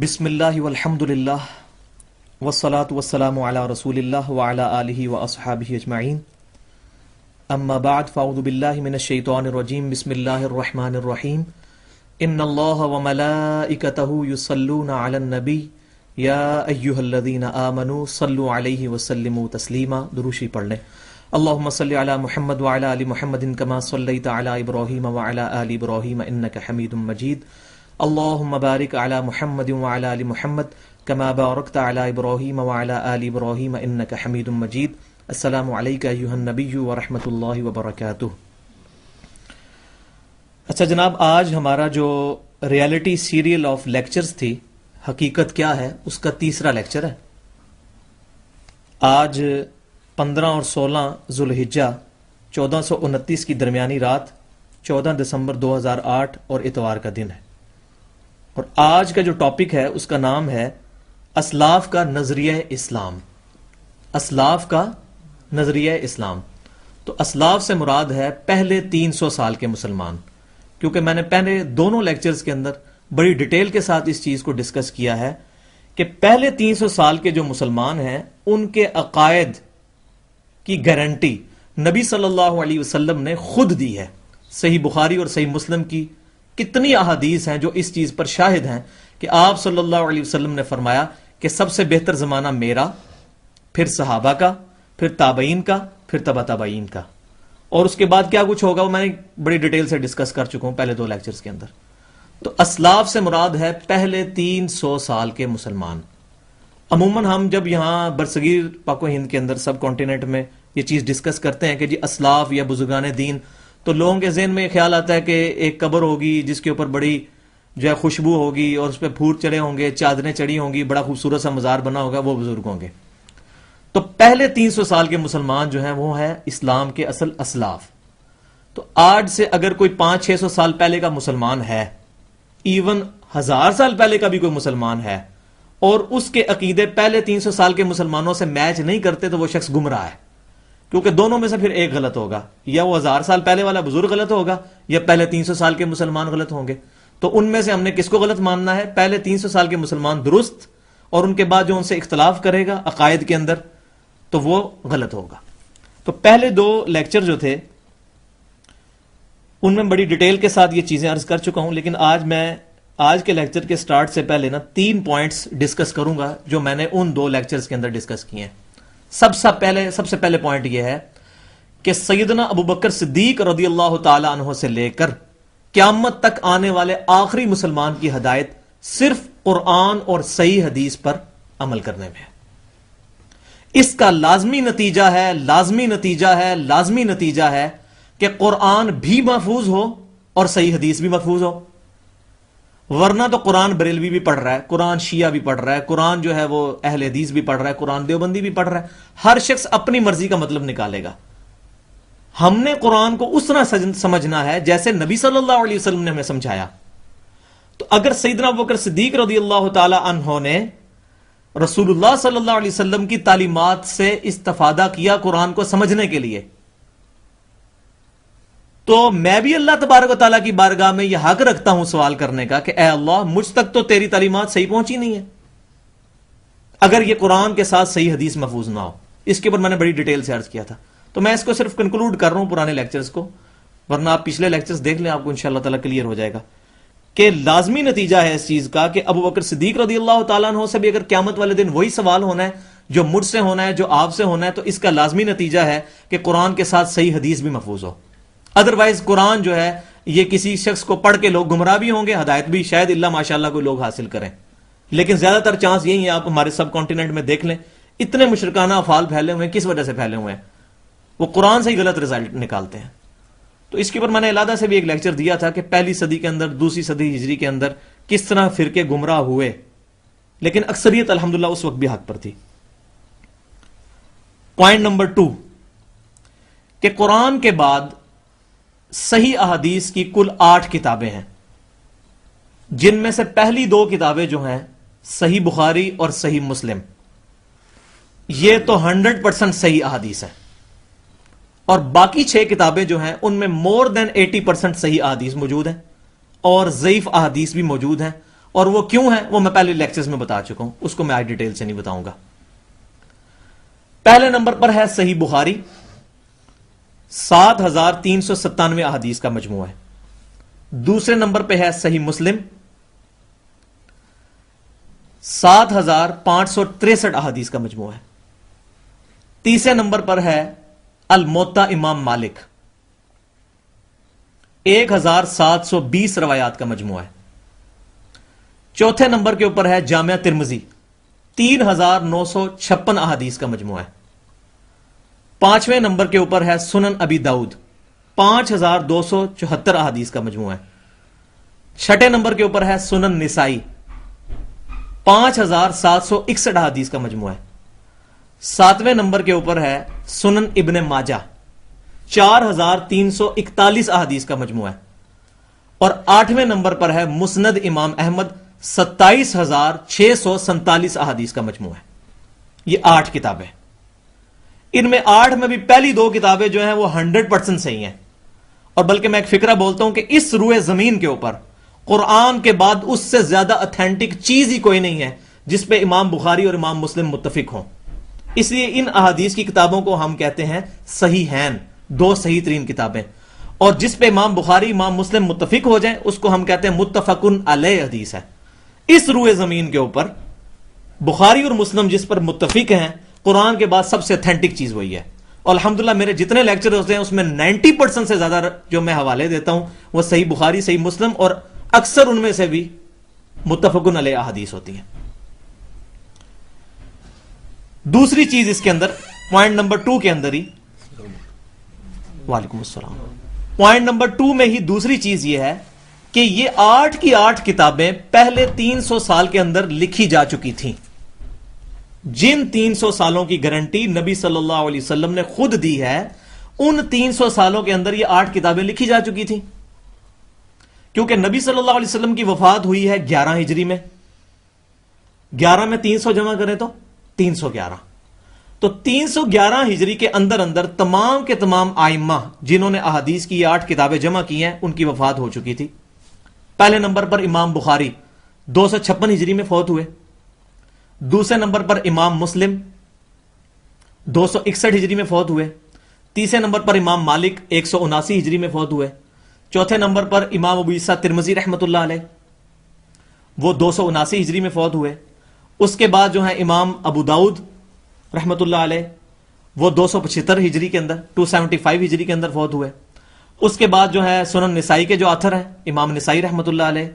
بسم اللہ والحمد للہ والصلاة والسلام علی رسول اللہ وعلی آلہ واصحابہ اجمعین اما بعد فاعوذ باللہ من الشیطان الرجیم بسم اللہ الرحمن الرحیم ان اللہ وملائکتہ یصلون علی النبی یا ایہا الذین آمنوا صلوا علیہ وسلموا تسلیما. دروشی پڑھ لیں. اللہم صلی علی محمد وعلی آل محمد کما صلیت علی ابراہیم وعلی آل ابراہیم انک حمید مجید. اللہم بارک علی محمد وعلی آل محمد کما بارکت علی ابراہیم وعلی آل ابراہیم انک حمید مجید. السلام علیکہ ایہا النبی ورحمۃ اللہ وبرکاتہ. اچھا جناب، آج ہمارا جو ریالٹی سیریل آف لیکچرز تھی، حقیقت کیا ہے، اس کا تیسرا لیکچر ہے. آج 15 اور 16 ذوالحجہ 1429 کی درمیانی رات 14 دسمبر 2008 اور اتوار کا دن ہے. اور آج کا جو ٹاپک ہے اس کا نام ہے اسلاف کا نظریہ اسلام. اسلاف کا نظریہ اسلام. تو اسلاف سے مراد ہے پہلے 300 سال کے مسلمان، کیونکہ میں نے پہلے دونوں لیکچرز کے اندر بڑی ڈیٹیل کے ساتھ اس چیز کو ڈسکس کیا ہے کہ پہلے 300 سال کے جو مسلمان ہیں ان کے عقائد کی گارنٹی نبی صلی اللہ علیہ وسلم نے خود دی ہے. صحیح بخاری اور صحیح مسلم کی کتنی احادیث ہیں جو اس چیز پر شاہد ہیں کہ آپ صلی اللہ علیہ وسلم نے فرمایا کہ سب سے بہتر زمانہ میرا، پھر صحابہ کا، پھر تابعین کا، پھر تبع تابعین کا، اور اس کے بعد کیا کچھ ہوگا وہ میں نے بڑی ڈیٹیل سے ڈسکس کر چکا ہوں پہلے دو لیکچرز کے اندر. تو اسلاف سے مراد ہے پہلے 300 سال کے مسلمان. عموماً ہم جب یہاں برصغیر پاک و ہند کے اندر سب کانٹیننٹ میں یہ چیز ڈسکس کرتے ہیں کہ جی اسلاف یا بزرگان دین، تو لوگوں کے ذہن میں یہ خیال آتا ہے کہ ایک قبر ہوگی جس کے اوپر بڑی جو ہے خوشبو ہوگی اور اس پہ پھول چڑھے ہوں گے، چادریں چڑھی ہوں گی، بڑا خوبصورت سا مزار بنا ہوگا، وہ بزرگ ہوں گے. تو پہلے 300 سال کے مسلمان جو ہیں وہ ہیں اسلام کے اصل اسلاف. تو آج سے اگر کوئی 500-600 سال پہلے کا مسلمان ہے، ایون 1000 سال پہلے کا بھی کوئی مسلمان ہے، اور اس کے عقیدے پہلے 300 سال کے مسلمانوں سے میچ نہیں کرتے، تو وہ شخص گمراہ ہے. کیونکہ دونوں میں سے پھر ایک غلط ہوگا، یا وہ 1000 سال پہلے والا بزرگ غلط ہوگا یا پہلے 300 سال کے مسلمان غلط ہوں گے. تو ان میں سے ہم نے کس کو غلط ماننا ہے؟ پہلے 300 سال کے مسلمان درست، اور ان کے بعد جو ان سے اختلاف کرے گا عقائد کے اندر تو وہ غلط ہوگا. تو پہلے دو لیکچر جو تھے ان میں بڑی ڈیٹیل کے ساتھ یہ چیزیں عرض کر چکا ہوں، لیکن آج میں آج کے لیکچر کے سٹارٹ سے پہلے 3 پوائنٹس ڈسکس کروں گا جو میں نے ان دو لیکچرز کے اندر ڈسکس کیے ہیں. سب سے پہلے پوائنٹ یہ ہے کہ سیدنا ابوبکر صدیق رضی اللہ تعالی عنہ سے لے کر قیامت تک آنے والے آخری مسلمان کی ہدایت صرف قرآن اور صحیح حدیث پر عمل کرنے میں ہے. اس کا لازمی نتیجہ ہے کہ قرآن بھی محفوظ ہو اور صحیح حدیث بھی محفوظ ہو. ورنہ تو قرآن بریلوی بھی پڑھ رہا ہے، قرآن شیعہ بھی پڑھ رہا ہے، قرآن جو ہے وہ اہل حدیث بھی پڑھ رہا ہے، قرآن دیوبندی بھی پڑھ رہا ہے. ہر شخص اپنی مرضی کا مطلب نکالے گا. ہم نے قرآن کو اس طرح سمجھنا ہے جیسے نبی صلی اللہ علیہ وسلم نے ہمیں سمجھایا. تو اگر سیدنا ابوبکر صدیق رضی اللہ تعالی عنہ نے رسول اللہ صلی اللہ علیہ وسلم کی تعلیمات سے استفادہ کیا قرآن کو سمجھنے کے لیے، تو میں بھی اللہ تبارک و تعالیٰ کی بارگاہ میں یہ حق رکھتا ہوں سوال کرنے کا کہ اے اللہ، مجھ تک تو تیری تعلیمات صحیح پہنچی نہیں ہے اگر یہ قرآن کے ساتھ صحیح حدیث محفوظ نہ ہو. اس کے اوپر میں نے بڑی ڈیٹیل سے عرض کیا تھا. تو میں اس کو صرف کنکلوڈ کر رہا ہوں پرانے لیکچرز کو، ورنہ آپ پچھلے لیکچرز دیکھ لیں، آپ کو انشاءاللہ تعالیٰ کلیئر ہو جائے گا کہ لازمی نتیجہ ہے اس چیز کا کہ ابوبکر صدیق رضی اللہ تعالیٰ عنہ سے بھی اگر قیامت والے دن وہی سوال ہونا ہے جو مجھ سے ہونا ہے، جو آپ سے ہونا ہے، تو اس کا لازمی نتیجہ ہے کہ قرآن کے ساتھ صحیح حدیث بھی محفوظ ہو. ادروائز قرآن جو ہے یہ کسی شخص کو پڑھ کے لوگ گمراہ بھی ہوں گے، ہدایت بھی شاید اللہ ماشاءاللہ کوئی لوگ حاصل کریں، لیکن زیادہ تر چانس یہی ہے. آپ ہمارے سب کانٹیننٹ میں دیکھ لیں، اتنے مشرکانہ افعال پھیلے ہوئے ہیں. کس وجہ سے پھیلے ہوئے ہیں؟ وہ قرآن سے ہی غلط رزلٹ نکالتے ہیں. تو اس کے اوپر میں نے علیحدہ سے بھی ایک لیکچر دیا تھا کہ پہلی صدی کے اندر، دوسری صدی ہجری کے اندر کس طرح فرقے گمراہ ہوئے، لیکن اکثریت الحمدللہ اس وقت بھی حق پر تھی. پوائنٹ نمبر 2 کہ قرآن کے بعد صحیح احادیث کی کل 8 کتابیں ہیں، جن میں سے پہلی 2 کتابیں جو ہیں صحیح بخاری اور صحیح مسلم، یہ تو 100% صحیح احادیث ہیں. اور باقی 6 کتابیں جو ہیں ان میں more than 80% صحیح احادیث موجود ہیں اور ضعیف احادیث بھی موجود ہیں. اور وہ کیوں ہیں وہ میں پہلے لیکچرز میں بتا چکا ہوں، اس کو میں آج ڈیٹیل سے نہیں بتاؤں گا۔ پہلے نمبر پر ہے صحیح بخاری، 7397 احادیث کا مجموعہ ہے۔ دوسرے نمبر پہ ہے صحیح مسلم، 7563 احادیث کا مجموعہ ہے۔ تیسرے نمبر پر ہے الموطا امام مالک، 1720 روایات کا مجموعہ ہے۔ چوتھے نمبر کے اوپر ہے جامعہ ترمذی، 3956 احادیث کا مجموعہ ہے۔ پانچویں نمبر کے اوپر ہے سنن ابی داؤد، 5274 احادیث کا مجموعہ ہے۔ چھٹے نمبر کے اوپر ہے سنن نسائی، 5761 احادیث کا مجموعہ ہے۔ ساتویں نمبر کے اوپر ہے سنن ابن ماجہ، 4341 احادیث کا مجموعہ ہے۔ اور آٹھویں نمبر پر ہے مسند امام احمد، 27647 احادیث کا مجموعہ ہے۔ یہ 8 کتابیں، ان میں 8 میں بھی پہلی 2 کتابیں جو ہیں وہ 100% صحیح ہیں، اور بلکہ میں ایک فکرہ بولتا ہوں کہ اس روئے زمین کے اوپر قرآن کے بعد اس سے زیادہ اتھینٹک چیز ہی کوئی نہیں ہے جس پہ امام بخاری اور امام مسلم متفق ہوں۔ اس لیے ان احادیث کی کتابوں کو ہم کہتے ہیں صحیحین، 2 صحیح ترین کتابیں، اور جس پہ امام بخاری امام مسلم متفق ہو جائیں اس کو ہم کہتے ہیں متفقن علیہ حدیث ہے۔ اس روئے زمین کے اوپر بخاری اور مسلم جس پر متفق ہیں، قرآن کے بعد سب سے اتھینٹک چیز وہی ہے۔ اور الحمدللہ میرے جتنے لیکچر ہوتے ہیں اس میں 90% سے زیادہ جو میں حوالے دیتا ہوں وہ صحیح بخاری، صحیح مسلم، اور اکثر ان میں سے بھی متفقن علیہ احادیث ہوتی ہیں۔ دوسری چیز اس کے اندر، پوائنٹ نمبر 2 کے اندر ہی، وعلیکم السلام، پوائنٹ نمبر 2 میں ہی دوسری چیز یہ ہے کہ یہ 8 کی 8 کتابیں پہلے 300 سال کے اندر لکھی جا چکی تھیں، جن 300 سالوں کی گارنٹی نبی صلی اللہ علیہ وسلم نے خود دی ہے، ان 300 سالوں کے اندر یہ 8 کتابیں لکھی جا چکی تھیں، کیونکہ نبی صلی اللہ علیہ وسلم کی وفات ہوئی ہے 11 ہجری میں، 11 میں 300 جمع کریں تو 311، تو 311 ہجری کے اندر اندر تمام کے تمام آئمہ جنہوں نے احادیث کی یہ 8 کتابیں جمع کی ہیں ان کی وفات ہو چکی تھی۔ پہلے نمبر پر امام بخاری 256 ہجری میں فوت ہوئے، دوسرے نمبر پر امام مسلم 261 ہجری میں فوت ہوئے، تیسرے نمبر پر امام مالک 179 ہجری میں فوت ہوئے، چوتھے نمبر پر امام ابو عیسیٰ ترمذی رحمۃ اللہ علیہ، وہ 279 ہجری میں فوت ہوئے۔ اس کے بعد جو ہے امام ابو داؤد رحمۃ اللہ علیہ، وہ 275 ہجری کے اندر 275 ہجری کے اندر فوت ہوئے۔ اس کے بعد جو ہے سنن نسائی کے جو آتھر ہیں امام نسائی رحمۃ اللہ علیہ،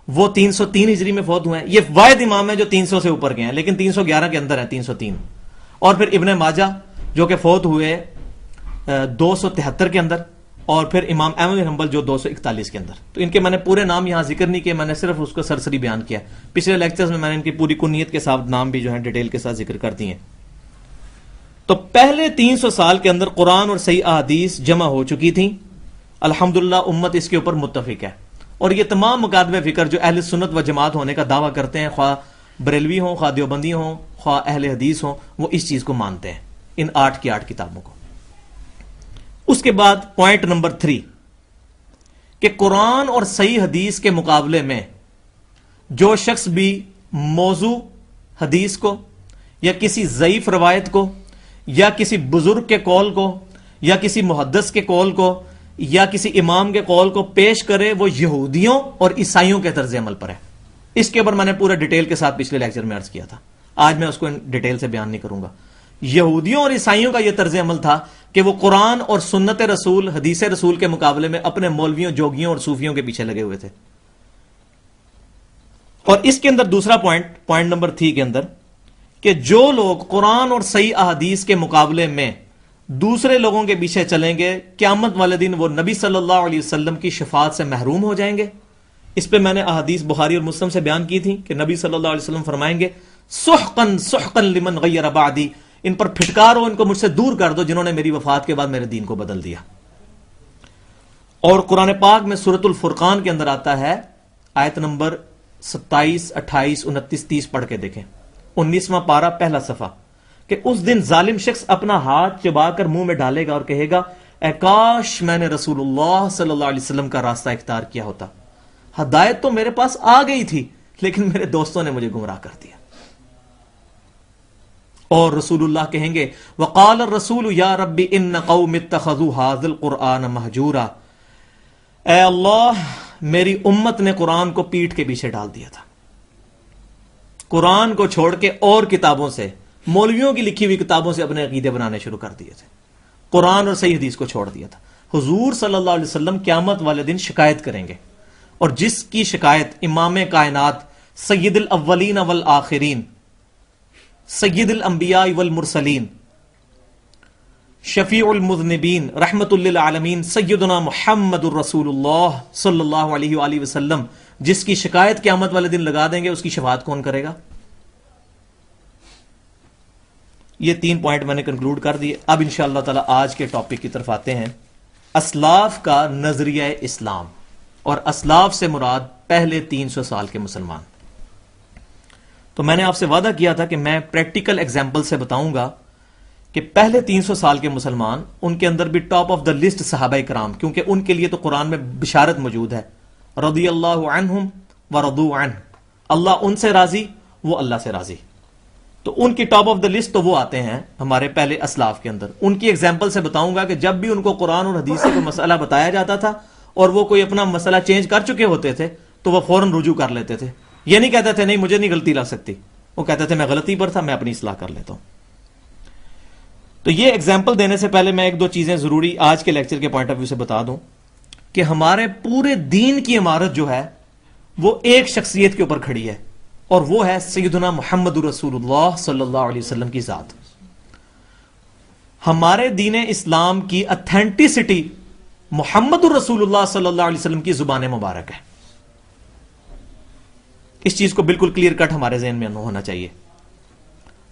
وہ 303 ہجری میں فوت ہوئے ہیں۔ یہ واحد امام ہیں جو 300 سے اوپر گئے ہیں، لیکن 311 کے اندر ہیں، 303۔ اور پھر ابن ماجہ جو کہ فوت ہوئے 273 کے اندر، اور پھر امام احمد بن حنبل جو 241 کے اندر۔ تو ان کے میں نے پورے نام یہاں ذکر نہیں کیے، میں نے صرف اس کو سرسری بیان کیا۔ پچھلے لیکچرز میں نے ان کی پوری کنیت کے ساتھ نام بھی جو ہے ڈیٹیل کے ساتھ ذکر کر دیے۔ تو پہلے 300 سال کے اندر قرآن اور صحیح احادیث جمع ہو چکی تھیں، الحمدللہ امت اس کے اوپر متفق ہے، اور یہ تمام مکاتب فکر جو اہل سنت و جماعت ہونے کا دعویٰ کرتے ہیں، خواہ بریلوی ہوں، خواہ دیوبندی ہوں، خواہ اہل حدیث ہوں، وہ اس چیز کو مانتے ہیں، ان 8 کی 8 کتابوں کو۔ اس کے بعد پوائنٹ نمبر 3 کہ قرآن اور صحیح حدیث کے مقابلے میں جو شخص بھی موضوع حدیث کو یا کسی ضعیف روایت کو یا کسی بزرگ کے قول کو یا کسی محدث کے قول کو یا کسی امام کے قول کو پیش کرے، وہ یہودیوں اور عیسائیوں کے طرز عمل پر ہے۔ اس کے اوپر میں نے پورا ڈیٹیل کے ساتھ پچھلے لیکچر میں عرض کیا تھا، آج میں اس کو ڈیٹیل سے بیان نہیں کروں گا۔ یہودیوں اور عیسائیوں کا یہ طرز عمل تھا کہ وہ قرآن اور سنت رسول، حدیث رسول کے مقابلے میں اپنے مولویوں، جوگیوں اور صوفیوں کے پیچھے لگے ہوئے تھے۔ اور اس کے اندر دوسرا پوائنٹ نمبر 3 کے اندر کہ جو لوگ قرآن اور صحیح احادیث کے مقابلے میں دوسرے لوگوں کے پیچھے چلیں گے، قیامت والے دن وہ نبی صلی اللہ علیہ وسلم کی شفاعت سے محروم ہو جائیں گے۔ اس پہ میں نے احادیث بخاری اور مسلم سے بیان کی تھی کہ نبی صلی اللہ علیہ وسلم فرمائیں گے سحقن سحقن لمن غیر بعدی، ان پر پھٹکارو، ان کو مجھ سے دور کر دو جنہوں نے میری وفات کے بعد میرے دین کو بدل دیا۔ اور قرآن پاک میں سورۃ الفرقان کے اندر آتا ہے، آیت نمبر 27، 28، 29، 30 پڑھ کے دیکھیں، 19واں پارہ پہلا صفحہ، کہ اس دن ظالم شخص اپنا ہاتھ چبا کر منہ میں ڈالے گا اور کہے گا اے کاش میں نے رسول اللہ صلی اللہ علیہ وسلم کا راستہ اختیار کیا ہوتا، ہدایت تو میرے پاس آ گئی تھی، لیکن میرے دوستوں نے مجھے گمراہ کر دیا. اور رسول اللہ کہیں گے وقال الرسول یا رب ان قوم اتخذوا هذا القرآن مہجورا، اے اللہ میری امت نے قرآن کو پیٹھ کے پیچھے ڈال دیا تھا، قرآن کو چھوڑ کے اور کتابوں سے، مولویوں کی لکھی ہوئی کتابوں سے اپنے عقیدے بنانے شروع کر دیے تھے، قرآن اور صحیح حدیث کو چھوڑ دیا تھا. حضور صلی اللہ علیہ وسلم قیامت والے دن شکایت کریں گے، اور جس کی شکایت امام کائنات سید الاولین والآخرین، سید الانبیاء والمرسلین، شفیع المذنبین، رحمت للعالمین، سیدنا محمد الرسول اللہ صلی اللہ علیہ وآلہ وسلم، جس کی شکایت قیامت والے دن لگا دیں گے، اس کی شفاعت کون کرے گا؟ یہ 3 پوائنٹ میں نے کنکلوڈ کر دیے. اب انشاءاللہ تعالی آج کے ٹاپک کی طرف آتے ہیں، اسلاف کا نظریہ اسلام. اور اسلاف سے مراد پہلے 300 سال کے مسلمان. تو میں نے آپ سے وعدہ کیا تھا کہ میں پریکٹیکل ایگزامپل سے بتاؤں گا کہ پہلے 300 سال کے مسلمان، ان کے اندر بھی ٹاپ آف دا لسٹ صحابہ کرام، کیونکہ ان کے لیے تو قرآن میں بشارت موجود ہے، رضی اللہ عنہم ورضوا عنہ، اللہ ان سے راضی، وہ اللہ سے راضی. تو ان کی ٹاپ آف دا لسٹ تو وہ آتے ہیں ہمارے پہلے اسلاف کے اندر. ان کی ایگزامپل سے بتاؤں گا کہ جب بھی ان کو قرآن اور حدیث سے کوئی مسئلہ بتایا جاتا تھا اور وہ کوئی اپنا مسئلہ چینج کر چکے ہوتے تھے تو وہ فوراً رجوع کر لیتے تھے. یہ نہیں کہتے تھے نہیں مجھے نہیں غلطی لگ سکتی، وہ کہتے تھے میں غلطی پر تھا، میں اپنی اصلاح کر لیتا ہوں. تو یہ ایگزامپل دینے سے پہلے میں 1-2 چیزیں ضروری آج کے لیکچر کے پوائنٹ آف ویو سے بتا دوں کہ ہمارے پورے دین کی عمارت جو ہے وہ ایک شخصیت کے اوپر کھڑی ہے، اور وہ ہے سیدنا محمد رسول اللہ صلی اللہ علیہ وسلم کی ذات. ہمارے دین اسلام کی اتھینٹسٹی محمد الرسول اللہ صلی اللہ علیہ وسلم کی زبان مبارک ہے. اس چیز کو بالکل کلیئر کٹ ہمارے ذہن میں ہونا چاہیے.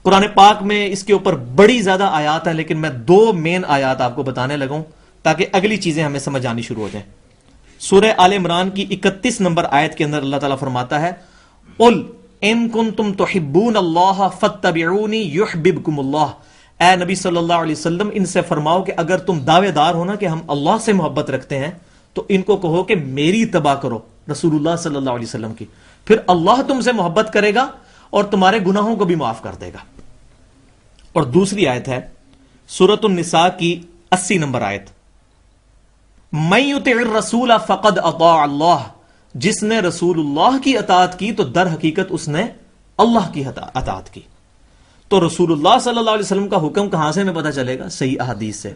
قرآن پاک میں اس کے اوپر بڑی زیادہ آیات ہیں، لیکن میں 2 مین آیات آپ کو بتانے لگوں تاکہ اگلی چیزیں ہمیں سمجھ آنی شروع ہو جائیں. سورہ آل عمران کی 31 نمبر آیت کے اندر اللہ تعالیٰ فرماتا ہے قل ان کنتم تحبون اللہ فاتبعونی یحببکم اللہ. اے نبی صلی اللہ علیہ وسلم ان سے فرماؤ کہ اگر تم دعوے دار ہو نا کہ ہم اللہ سے محبت رکھتے ہیں تو ان کو کہو کہ میری اتباع کرو، رسول اللہ صلی اللہ علیہ وسلم کی، پھر اللہ تم سے محبت کرے گا اور تمہارے گناہوں کو بھی معاف کر دے گا. اور دوسری آیت ہے سورۃ النساء کی 80 نمبر آیت، من یطع الرسول فقد اطاع اللہ. جس نے رسول اللہ کی اطاعت کی تو در حقیقت اس نے اللہ کی اطاعت کی. تو رسول اللہ صلی اللہ علیہ وسلم کا حکم کہاں سے ہمیں پتہ چلے گا؟ صحیح احادیث سے.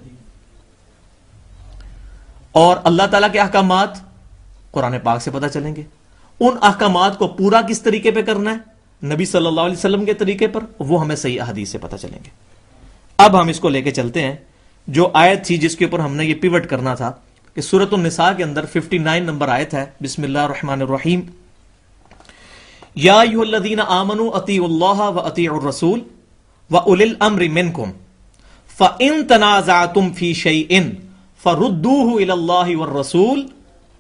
اور اللہ تعالیٰ کے احکامات قرآن پاک سے پتہ چلیں گے. ان احکامات کو پورا کس طریقے پہ کرنا ہے؟ نبی صلی اللہ علیہ وسلم کے طریقے پر، وہ ہمیں صحیح احادیث سے پتہ چلیں گے. اب ہم اس کو لے کے چلتے ہیں جو آیت تھی جس کے اوپر ہم نے یہ پیوٹ کرنا تھا کہ سورۃ النساء کے اندر 59 نمبر آیت ہے، بسم اللہ الرحمن الرحیم، یا ایھا الذین آمنوا اطیعوا اللہ واطیعوا الرسول واولی الامر منکم فان تنازعتم فی شیء فردوه الی اللہ والرسول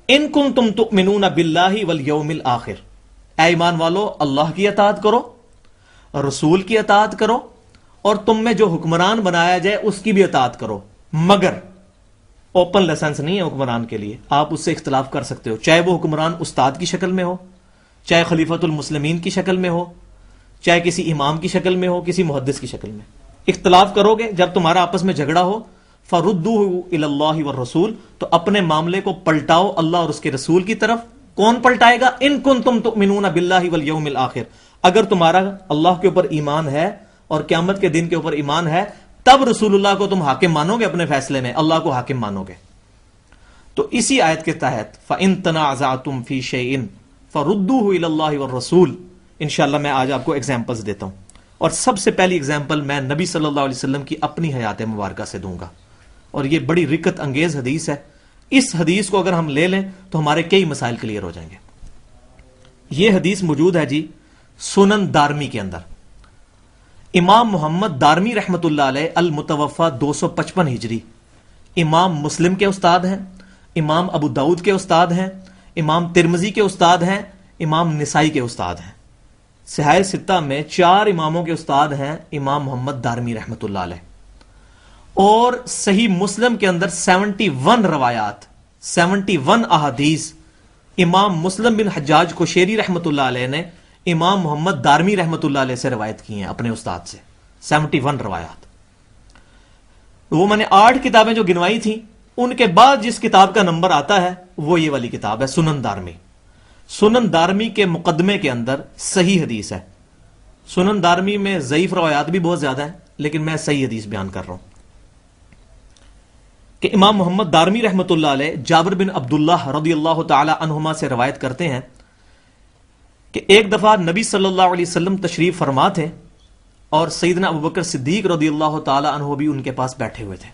ان کنتم تؤمنون باللہ والیوم الآخر. اے ایمان والو اللہ کی اطاعت کرو، رسول کی اطاعت کرو، اور تم میں جو حکمران بنایا جائے اس کی بھی اطاعت کرو. مگر اوپن لائسنس نہیں ہے حکمران کے لیے، آپ اس سے اختلاف کر سکتے ہو، چاہے وہ حکمران استاد کی شکل میں ہو، چاہے خلیفۃ المسلمین کی شکل میں ہو، چاہے کسی امام کی شکل میں ہو، کسی محدث کی شکل میں. اختلاف کرو گے جب تمہارا آپس میں جھگڑا ہو، فردوہ الی اللہ والرسول، تو اپنے معاملے کو پلٹاؤ اللہ اور اس کے رسول کی طرف. کون پلٹائے گا؟ ان کنتم تؤمنون باللہ والیوم الآخر. اگر تمہارا اللہ کے اوپر ایمان ہے اور قیامت کے دن کے اوپر ایمان ہے، تب رسول اللہ کو تم حاکم مانو گے اپنے فیصلے میں، اللہ کو حاکم مانو گے. تو اسی آیت کے تحت فَإِن تَنَازَعْتُمْ فِي شَيْءٍ فَرُدُّوهُ إِلَى اللَّهِ وَالرَّسُولِ. انشاءاللہ میں آج آپ کو ایگزامپلز دیتا ہوں، اور سب سے پہلی ایگزامپل میں نبی صلی اللہ علیہ وسلم کی اپنی حیات مبارکہ سے دوں گا، اور یہ بڑی رکت انگیز حدیث ہے. اس حدیث کو اگر ہم لے لیں تو ہمارے کئی مسائل کلیئر ہو جائیں گے. یہ حدیث موجود ہے جی سنن دارمی کے اندر. امام محمد دارمی رحمت اللہ علیہ المتوفى 255 ہجری امام مسلم کے استاد ہیں، امام ابو داؤد کے استاد ہیں، امام ترمذی کے استاد ہیں، امام نسائی کے استاد ہیں. صحاح ستہ میں 4 اماموں کے استاد ہیں امام محمد دارمی رحمت اللہ علیہ. اور صحیح مسلم کے اندر 71 روایات، 71 احادیث امام مسلم بن حجاج قشیری رحمت اللہ علیہ نے امام محمد دارمی رحمۃ اللہ علیہ سے روایت کی ہیں اپنے استاد سے، 71 روایات۔ وہ میں نے 8 کتابیں جو گنوائی تھیں، ان کے بعد جس کتاب کا نمبر آتا ہے وہ یہ والی کتاب ہے، سنن دارمی۔ سنن دارمی کے مقدمے کے اندر صحیح حدیث ہے۔ سنن دارمی میں ضعیف روایات بھی بہت زیادہ ہیں، لیکن میں صحیح حدیث بیان کر رہا ہوں کہ امام محمد دارمی رحمۃ اللہ علیہ جابر بن عبداللہ رضی اللہ تعالی عنہما سے روایت کرتے ہیں کہ ایک دفعہ نبی صلی اللہ علیہ وسلم تشریف فرما تھے اور سیدنا ابوبکر صدیق رضی اللہ تعالی عنہ بھی ان کے پاس بیٹھے ہوئے تھے۔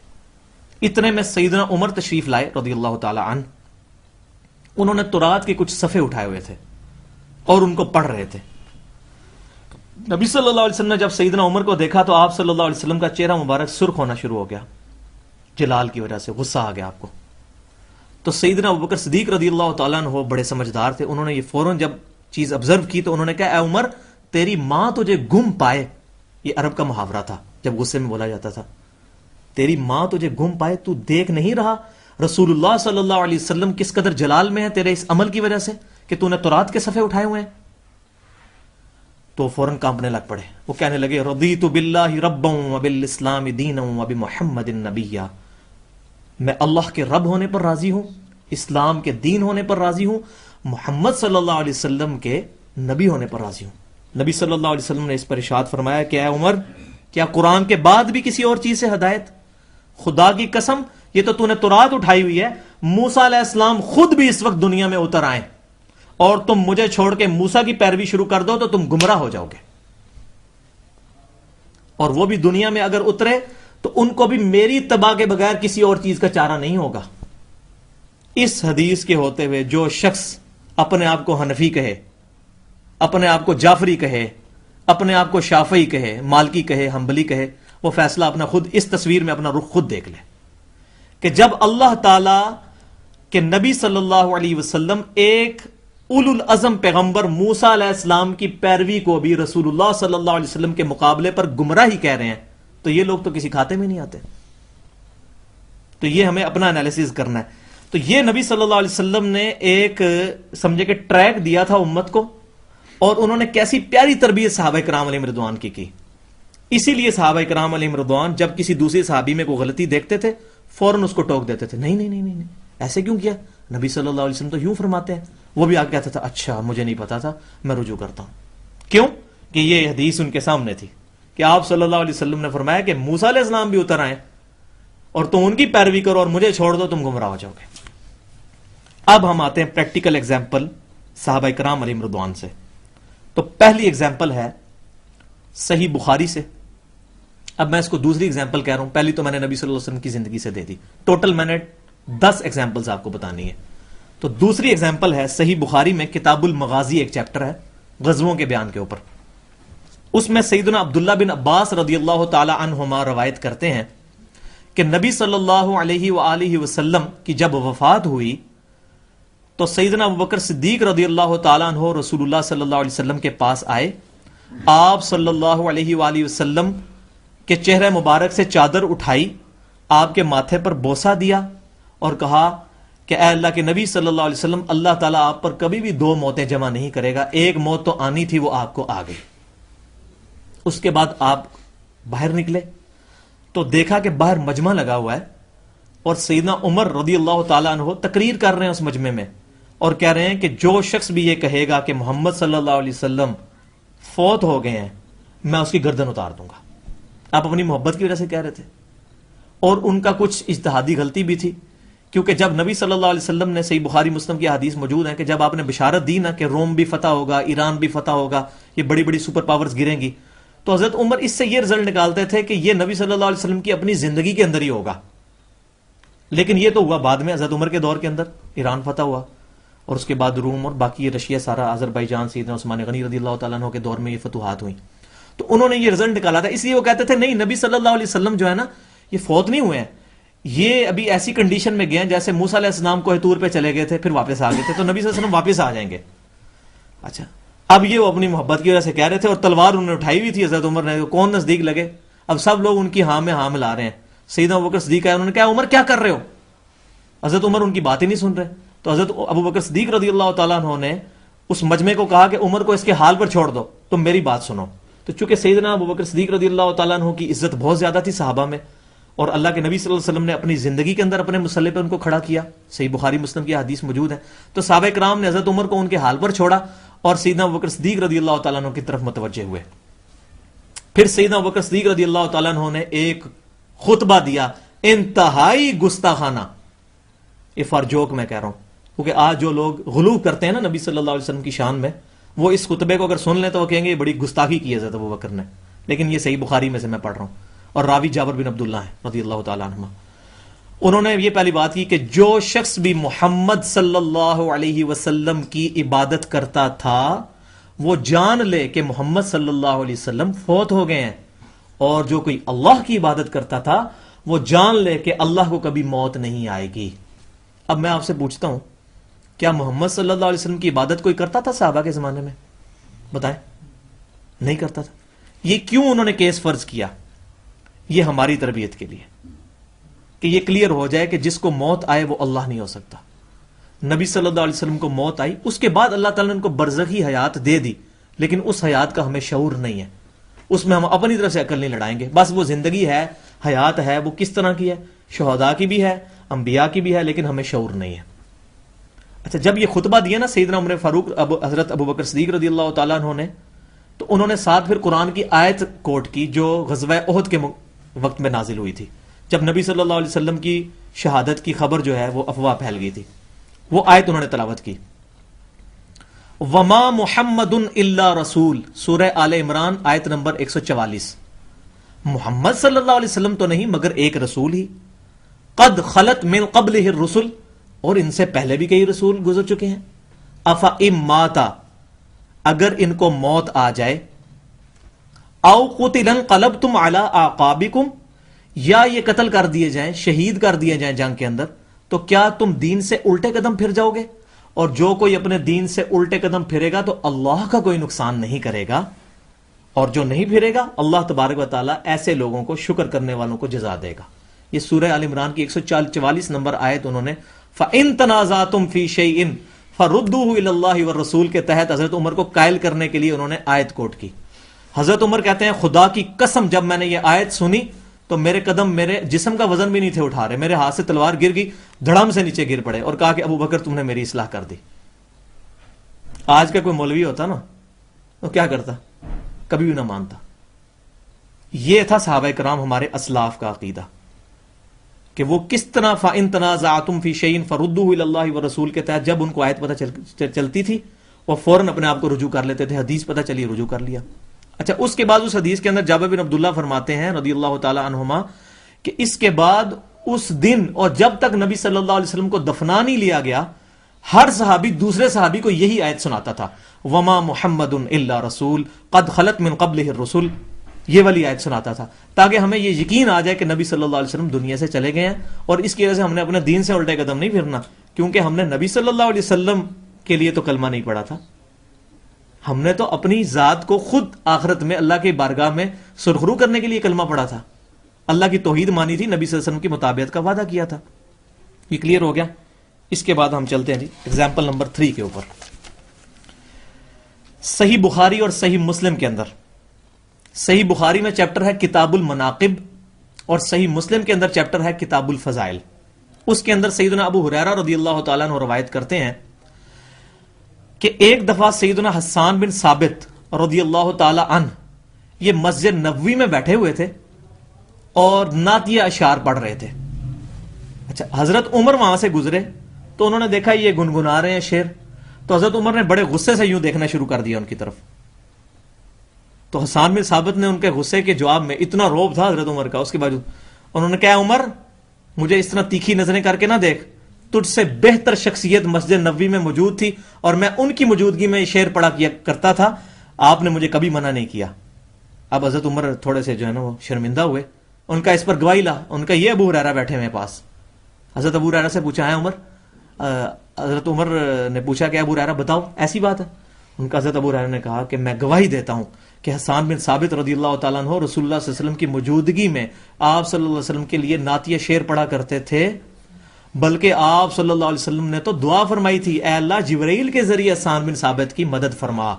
اتنے میں سیدنا عمر تشریف لائے رضی اللہ تعالی عنہ۔ انہوں نے تورات کے کچھ صفحے اٹھائے ہوئے تھے اور ان کو پڑھ رہے تھے۔ نبی صلی اللہ علیہ وسلم نے جب سیدنا عمر کو دیکھا تو آپ صلی اللہ علیہ وسلم کا چہرہ مبارک سرخ ہونا شروع ہو گیا، جلال کی وجہ سے غصہ آ گیا آپ کو۔ تو سیدنا ابوبکر صدیق رضی اللہ تعالیٰ عنہ بڑے سمجھدار تھے، انہوں نے یہ فوراً جب چیز آبزرو کی تو انہوں نے کہا اے عمر تیری ماں تجھے گم پائے، یہ عرب کا محاورہ تھا جب غصے میں بولا جاتا تھا، تیری ماں تجھے گم پائے، تو دیکھ نہیں رہا رسول اللہ صلی اللہ علیہ وسلم کس قدر جلال میں ہے تیرے اس عمل کی وجہ سے کہ تو نے تورات کے صفحے اٹھائے ہوئے ہیں۔ تو فوراً کانپنے لگ پڑے، وہ کہنے لگے رضیت باللہ ربا وبالاسلام دینا وبمحمد نبیا، میں اللہ کے رب ہونے پر راضی ہوں، اسلام کے دین ہونے پر راضی ہوں، محمد صلی اللہ علیہ وسلم کے نبی ہونے پر راضی ہوں۔ نبی صلی اللہ علیہ وسلم نے اس پر ارشاد فرمایا کہ اے عمر کیا قرآن کے بعد بھی کسی اور چیز سے ہدایت؟ خدا کی قسم یہ تو نے تورات اٹھائی ہوئی ہے، موسیٰ علیہ السلام خود بھی اس وقت دنیا میں اتر آئے اور تم مجھے چھوڑ کے موسیٰ کی پیروی شروع کر دو تو تم گمراہ ہو جاؤ گے، اور وہ بھی دنیا میں اگر اترے تو ان کو بھی میری اتباع کے بغیر کسی اور چیز کا چارہ نہیں ہوگا۔ اس حدیث کے ہوتے ہوئے جو شخص اپنے آپ کو حنفی کہے، اپنے آپ کو جعفری کہے، اپنے آپ کو شافعی کہے، مالکی کہے، حنبلی کہے، وہ فیصلہ اپنا خود اس تصویر میں اپنا رخ خود دیکھ لے کہ جب اللہ تعالی کے نبی صلی اللہ علیہ وسلم ایک اولو العزم پیغمبر موسیٰ علیہ السلام کی پیروی کو بھی رسول اللہ صلی اللہ علیہ وسلم کے مقابلے پر گمراہی کہہ رہے ہیں تو یہ لوگ تو کسی کھاتے میں نہیں آتے۔ تو یہ ہمیں اپنا انالیسز کرنا ہے۔ تو یہ نبی صلی اللہ علیہ وسلم نے ایک سمجھے کہ ٹریک دیا تھا امت کو، اور انہوں نے کیسی پیاری تربیت صحابہ کرام علیہم رضوان کی۔ اسی لیے صحابہ کرام علیہم رضوان جب کسی دوسری صحابی میں کوئی غلطی دیکھتے تھے فوراً اس کو ٹوک دیتے تھے، نہیں نہیں نہیں نہیں ایسے کیوں کیا، نبی صلی اللہ علیہ وسلم تو یوں فرماتے ہیں۔ وہ بھی آگے کہتا تھا اچھا مجھے نہیں پتا تھا، میں رجوع کرتا ہوں۔ کیوں کہ یہ حدیث ان کے سامنے تھی کہ آپ صلی اللہ علیہ وسلم نے فرمایا کہ موسیٰ علیہ السلام بھی اتر آئے اور تم ان کی پیروی کرو اور مجھے چھوڑ دو تم گمراہ ہو جاؤ گے۔ اب ہم آتے ہیں پریکٹیکل ایگزامپل صحابہ کرام علیہم رضوان سے۔ تو پہلی ایگزامپل ہے صحیح بخاری سے۔ اب میں اس کو دوسری ایگزامپل کہہ رہا ہوں، پہلی تو میں نے نبی صلی اللہ علیہ وسلم کی زندگی سے دے دی، ٹوٹل میں نے 10 ایگزامپلز آپ کو بتانی ہے۔ تو دوسری ایگزامپل ہے صحیح بخاری میں کتاب المغازی، ایک چیپٹر ہے غزووں کے بیان کے اوپر۔ اس میں سیدنا عبداللہ بن عباس رضی اللہ تعالی عنہما روایت کرتے ہیں کہ نبی صلی اللہ علیہ وآلہ وسلم کی جب وفات ہوئی تو سیدنا ابوبکر صدیق رضی اللہ تعالیٰ عنہ رسول اللہ صلی اللہ علیہ وسلم کے پاس آئے، آپ صلی اللہ علیہ وآلہ وسلم کے چہرے مبارک سے چادر اٹھائی، آپ کے ماتھے پر بوسہ دیا اور کہا کہ اے اللہ کے نبی صلی اللہ علیہ وسلم، اللہ تعالیٰ آپ پر کبھی بھی 2 موتیں جمع نہیں کرے گا، ایک موت تو آنی تھی وہ آپ کو آ گئی۔ اس کے بعد آپ باہر نکلے تو دیکھا کہ باہر مجمع لگا ہوا ہے اور سیدنا عمر رضی اللہ تعالیٰ عنہ تقریر کر رہے ہیں اس مجمع میں اور کہہ رہے ہیں کہ جو شخص بھی یہ کہے گا کہ محمد صلی اللہ علیہ وسلم فوت ہو گئے ہیں میں اس کی گردن اتار دوں گا۔ آپ اپنی محبت کی وجہ سے کہہ رہے تھے، اور ان کا کچھ اجتہادی غلطی بھی تھی، کیونکہ جب نبی صلی اللہ علیہ وسلم نے، صحیح بخاری مسلم کی حدیث موجود ہے کہ جب آپ نے بشارت دی نا کہ روم بھی فتح ہوگا، ایران بھی فتح ہوگا، یہ بڑی بڑی سپر پاورز گریں گی، تو حضرت عمر اس سے یہ رزلٹ نکالتے تھے کہ یہ نبی صلی اللہ علیہ وسلم کی اپنی زندگی کے اندر ہی ہوگا، لیکن یہ تو ہوا بعد میں، حضرت عمر کے دور کے اندر ایران فتح ہوا اور اس کے بعد روم اور باقی رشیا سارا، آذربائیجان، سیدنا عثمان غنی رضی اللہ تعالیٰ عنہ کے دور میں یہ فتوحات ہوئیں، تو انہوں نے یہ رزلٹ نکالا تھا۔ اس لیے وہ کہتے تھے نہیں نبی صلی اللہ علیہ وسلم جو ہے نا یہ فوت نہیں ہوئے ہیں، یہ ابھی ایسی کنڈیشن میں گئے ہیں جیسے موسیٰ علیہ السلام کوہ طور پہ چلے گئے تھے پھر واپس آ گئے تھے، تو نبی صلی اللہ علیہ وسلم واپس آ جائیں گے۔ اچھا اب یہ وہ اپنی محبت کی وجہ سے کہہ رہے تھے، اور تلوار انہوں نے اٹھائی ہوئی تھی حضرت عمر نے، کون نزدیک لگے، اب سب لوگ ان کی ہاں میں ہاں ملا رہے ہیں۔ سیدنا ابوبکر صدیق آئے، انہوں نے کہا عمر کیا کر رہے ہو، حضرت عمر ان کی بات ہی نہیں سن رہے، تو حضرت ابوبکر صدیق رضی اللہ تعالیٰ عنہ نے اس مجمع کو کہا کہ عمر کو اس کے حال پر چھوڑ دو، تم میری بات سنو. تو چونکہ سیدنا ابوبکر صدیق رضی اللہ تعالیٰ عنہ کی عزت بہت زیادہ تھی صحابہ میں، اور اللہ کے نبی صلی اللہ علیہ وسلم نے اپنی زندگی کے اندر اپنے مسلح پہ ان کو کھڑا کیا، صحیح بخاری مسلم کی حدیث موجود ہے. تو صحابہ کرام نے حضرت عمر کو ان کے حال پر چھوڑا اور سیدنا ابوبکر صدیق رضی اللہ تعالیٰ عنہ کی طرف متوجہ ہوئے. پھر سیدنا ابوبکر صدیق رضی اللہ تعالیٰ عنہ نے ایک خطبہ دیا انتہائی گستاخانہ، یہ فار جوک میں کہہ رہا ہوں، کیونکہ آج جو لوگ غلو کرتے ہیں نا نبی صلی اللہ علیہ وسلم کی شان میں، وہ اس خطبے کو اگر سن لیں تو وہ کہیں گے یہ بڑی گستاخی کی ہے حضرت ابوبکر نے، لیکن یہ صحیح بخاری میں سے میں پڑھ رہا ہوں، اور راوی جابر بن عبداللہ ہیں رضی اللہ تعالیٰ عنہ. انہوں نے یہ پہلی بات کی کہ جو شخص بھی محمد صلی اللہ علیہ وسلم کی عبادت کرتا تھا وہ جان لے کہ محمد صلی اللہ علیہ وسلم فوت ہو گئے ہیں، اور جو کوئی اللہ کی عبادت کرتا تھا وہ جان لے کہ اللہ کو کبھی موت نہیں آئے گی. اب میں آپ سے پوچھتا ہوں، کیا محمد صلی اللہ علیہ وسلم کی عبادت کوئی کرتا تھا صحابہ کے زمانے میں؟ بتائیں. نہیں کرتا تھا. یہ کیوں انہوں نے کیس فرض کیا؟ یہ ہماری تربیت کے لیے، کہ یہ کلیئر ہو جائے کہ جس کو موت آئے وہ اللہ نہیں ہو سکتا. نبی صلی اللہ علیہ وسلم کو موت آئی، اس کے بعد اللہ تعالیٰ نے ان کو برزخی حیات دے دی، لیکن اس حیات کا ہمیں شعور نہیں ہے، اس میں ہم اپنی طرف سے عقل نہیں لڑائیں گے. بس وہ زندگی ہے، حیات ہے، وہ کس طرح کی ہے، شہداء کی بھی ہے، انبیاء کی بھی ہے، لیکن ہمیں شعور نہیں ہے. اچھا، جب یہ خطبہ دیا نا سیدنا عمر فاروق حضرت ابوبکر صدیق رضی اللہ تعالیٰ عنہ نے، تو انہوں نے ساتھ پھر قرآن کی آیت کوٹ کی جو غزوہ احد کے وقت میں نازل ہوئی تھی، جب نبی صلی اللہ علیہ وسلم کی شہادت کی خبر جو ہے وہ افواہ پھیل گئی تھی. وہ آیت انہوں نے تلاوت کی، وما محمد الا رسول، سورہ آل عمران آیت نمبر 144. محمد صلی اللہ علیہ وسلم تو نہیں مگر ایک رسول ہی، قد خلت من قبلہ الرسل، اور ان سے پہلے بھی کئی رسول گزر چکے ہیں. افا ام ماتا، اگر ان کو موت آ جائے، او قتل انقلبتم علی اعقابکم، یا یہ قتل کر دیے جائیں، شہید کر دیے جائیں جنگ کے اندر، تو کیا تم دین سے الٹے قدم پھر جاؤ گے؟ اور جو کوئی اپنے دین سے الٹے قدم پھرے گا تو اللہ کا کوئی نقصان نہیں کرے گا، اور جو نہیں پھرے گا اللہ تبارک و تعالیٰ ایسے لوگوں کو، شکر کرنے والوں کو جزا دے گا. یہ سورہ آل عمران کی 144 نمبر آیت انہوں نے فَإِن تَنَازَعْتُمْ فِي شَيْءٍ فَرُدُّوهُ إِلَى اللَّهِ وَالرَّسُولِ کے تحت حضرت عمر کو قائل کرنے کے لیے انہوں نے آیت کوٹ کی. حضرت عمر کہتے ہیں خدا کی قسم جب میں نے یہ آیت سنی تو میرے قدم میرے جسم کا وزن بھی نہیں تھے اٹھا رہے، میرے ہاتھ سے تلوار گر گئی، دھڑم سے نیچے گر پڑے، اور کہا کہ ابو بکر تم نے میری اصلاح کر دی. آج کا کوئی مولوی ہوتا نا تو کیا کرتا؟ کبھی بھی نہ مانتا. یہ تھا صحابہ کرام ہمارے اسلاف کا عقیدہ کہ وہ کس طرح فَإِن تَنَازَعْتُمْ فِي شَيْءٍ فَرُدُّوهُ إِلَى اللَّهِ وَالرَّسُولِ کے تحت جب ان کو آیت پتہ چلتی تھی وہ فوراً اپنے آپ کو رجوع کر لیتے تھے، حدیث پتہ چلی رجوع کر لیا. اچھا، اس کے بعد اس حدیث کے اندر جابر بن عبداللہ فرماتے ہیں رضی اللہ تعالی عنہما کہ اس کے بعد اس دن اور جب تک نبی صلی اللہ علیہ وسلم کو دفنا نہیں لیا گیا، ہر صحابی دوسرے صحابی کو یہی آیت سناتا تھا، وما محمد الا رسول قد خلت من قبلہ الرسل، یہ والی آیت سناتا تھا تاکہ ہمیں یہ یقین آ جائے کہ نبی صلی اللہ علیہ وسلم دنیا سے چلے گئے ہیں. اور اس کی وجہ سے ہم نے اپنے دین سے الٹے قدم نہیں پھرنا، کیونکہ ہم نے نبی صلی اللہ علیہ وسلم کے لیے تو کلمہ نہیں پڑھا تھا، ہم نے تو اپنی ذات کو خود آخرت میں اللہ کی بارگاہ میں سرخرو کرنے کے لیے کلمہ پڑھا تھا، اللہ کی توحید مانی تھی، نبی صلی اللہ علیہ وسلم کی مطابقت کا وعدہ کیا تھا. یہ کلیئر ہو گیا. اس کے بعد ہم چلتے ہیں جی ایگزامپل نمبر 3 کے اوپر. صحیح بخاری اور صحیح مسلم کے اندر، صحیح بخاری میں چیپٹر ہے کتاب المناقب اور صحیح مسلم کے اندر چیپٹر ہے کتاب الفضائل. اس کے اندر سیدنا ابو ہریرہ رضی اللہ تعالیٰ عنہ روایت کرتے ہیں کہ ایک دفعہ سیدنا حسان بن ثابت رضی اللہ تعالیٰ عنہ یہ مسجد نبوی میں بیٹھے ہوئے تھے اور نعتیہ اشعار پڑھ رہے تھے. اچھا، حضرت عمر وہاں سے گزرے تو انہوں نے دیکھا یہ گنگنا رہے ہیں شعر، تو حضرت عمر نے بڑے غصے سے یوں دیکھنا شروع کر دیا ان کی طرف. تو حسان بن ثابت نے ان کے غصے کے جواب میں، اتنا روب تھا حضرت عمر کا اس کے باوجود، انہوں نے کہا عمر مجھے اس طرح تیکھی نظریں کر کے نہ دیکھ، تجھ سے بہتر شخصیت مسجد نبوی میں موجود تھی اور میں ان کی موجودگی میں یہ شعر پڑھا کیا کرتا تھا، آپ نے مجھے کبھی منع نہیں کیا. اب حضرت عمر تھوڑے سے جو ہے نا وہ شرمندہ ہوئے، ان کا اس پر گواہی لا، ان کا یہ ابو ہریرہ بیٹھے میرے پاس. حضرت ابو ہریرہ سے پوچھا ہے عمر، حضرت عمر نے پوچھا کہ ابو ہریرہ بتاؤ ایسی بات ہے؟ ان کا حضرت ابو ہریرہ نے کہا کہ میں گواہی دیتا ہوں کہ حسان بن ثابت رضی اللہ تعالیٰ عنہ رسول اللہ صلی اللہ علیہ وسلم کی موجودگی میں آپ صلی اللہ علیہ وسلم کے لیے نعتیہ شعر پڑھا کرتے تھے، بلکہ آپ صلی اللہ علیہ وسلم نے تو دعا فرمائی تھی، اے اللہ جبرائیل کے ذریعے حسان بن ثابت کی مدد فرما.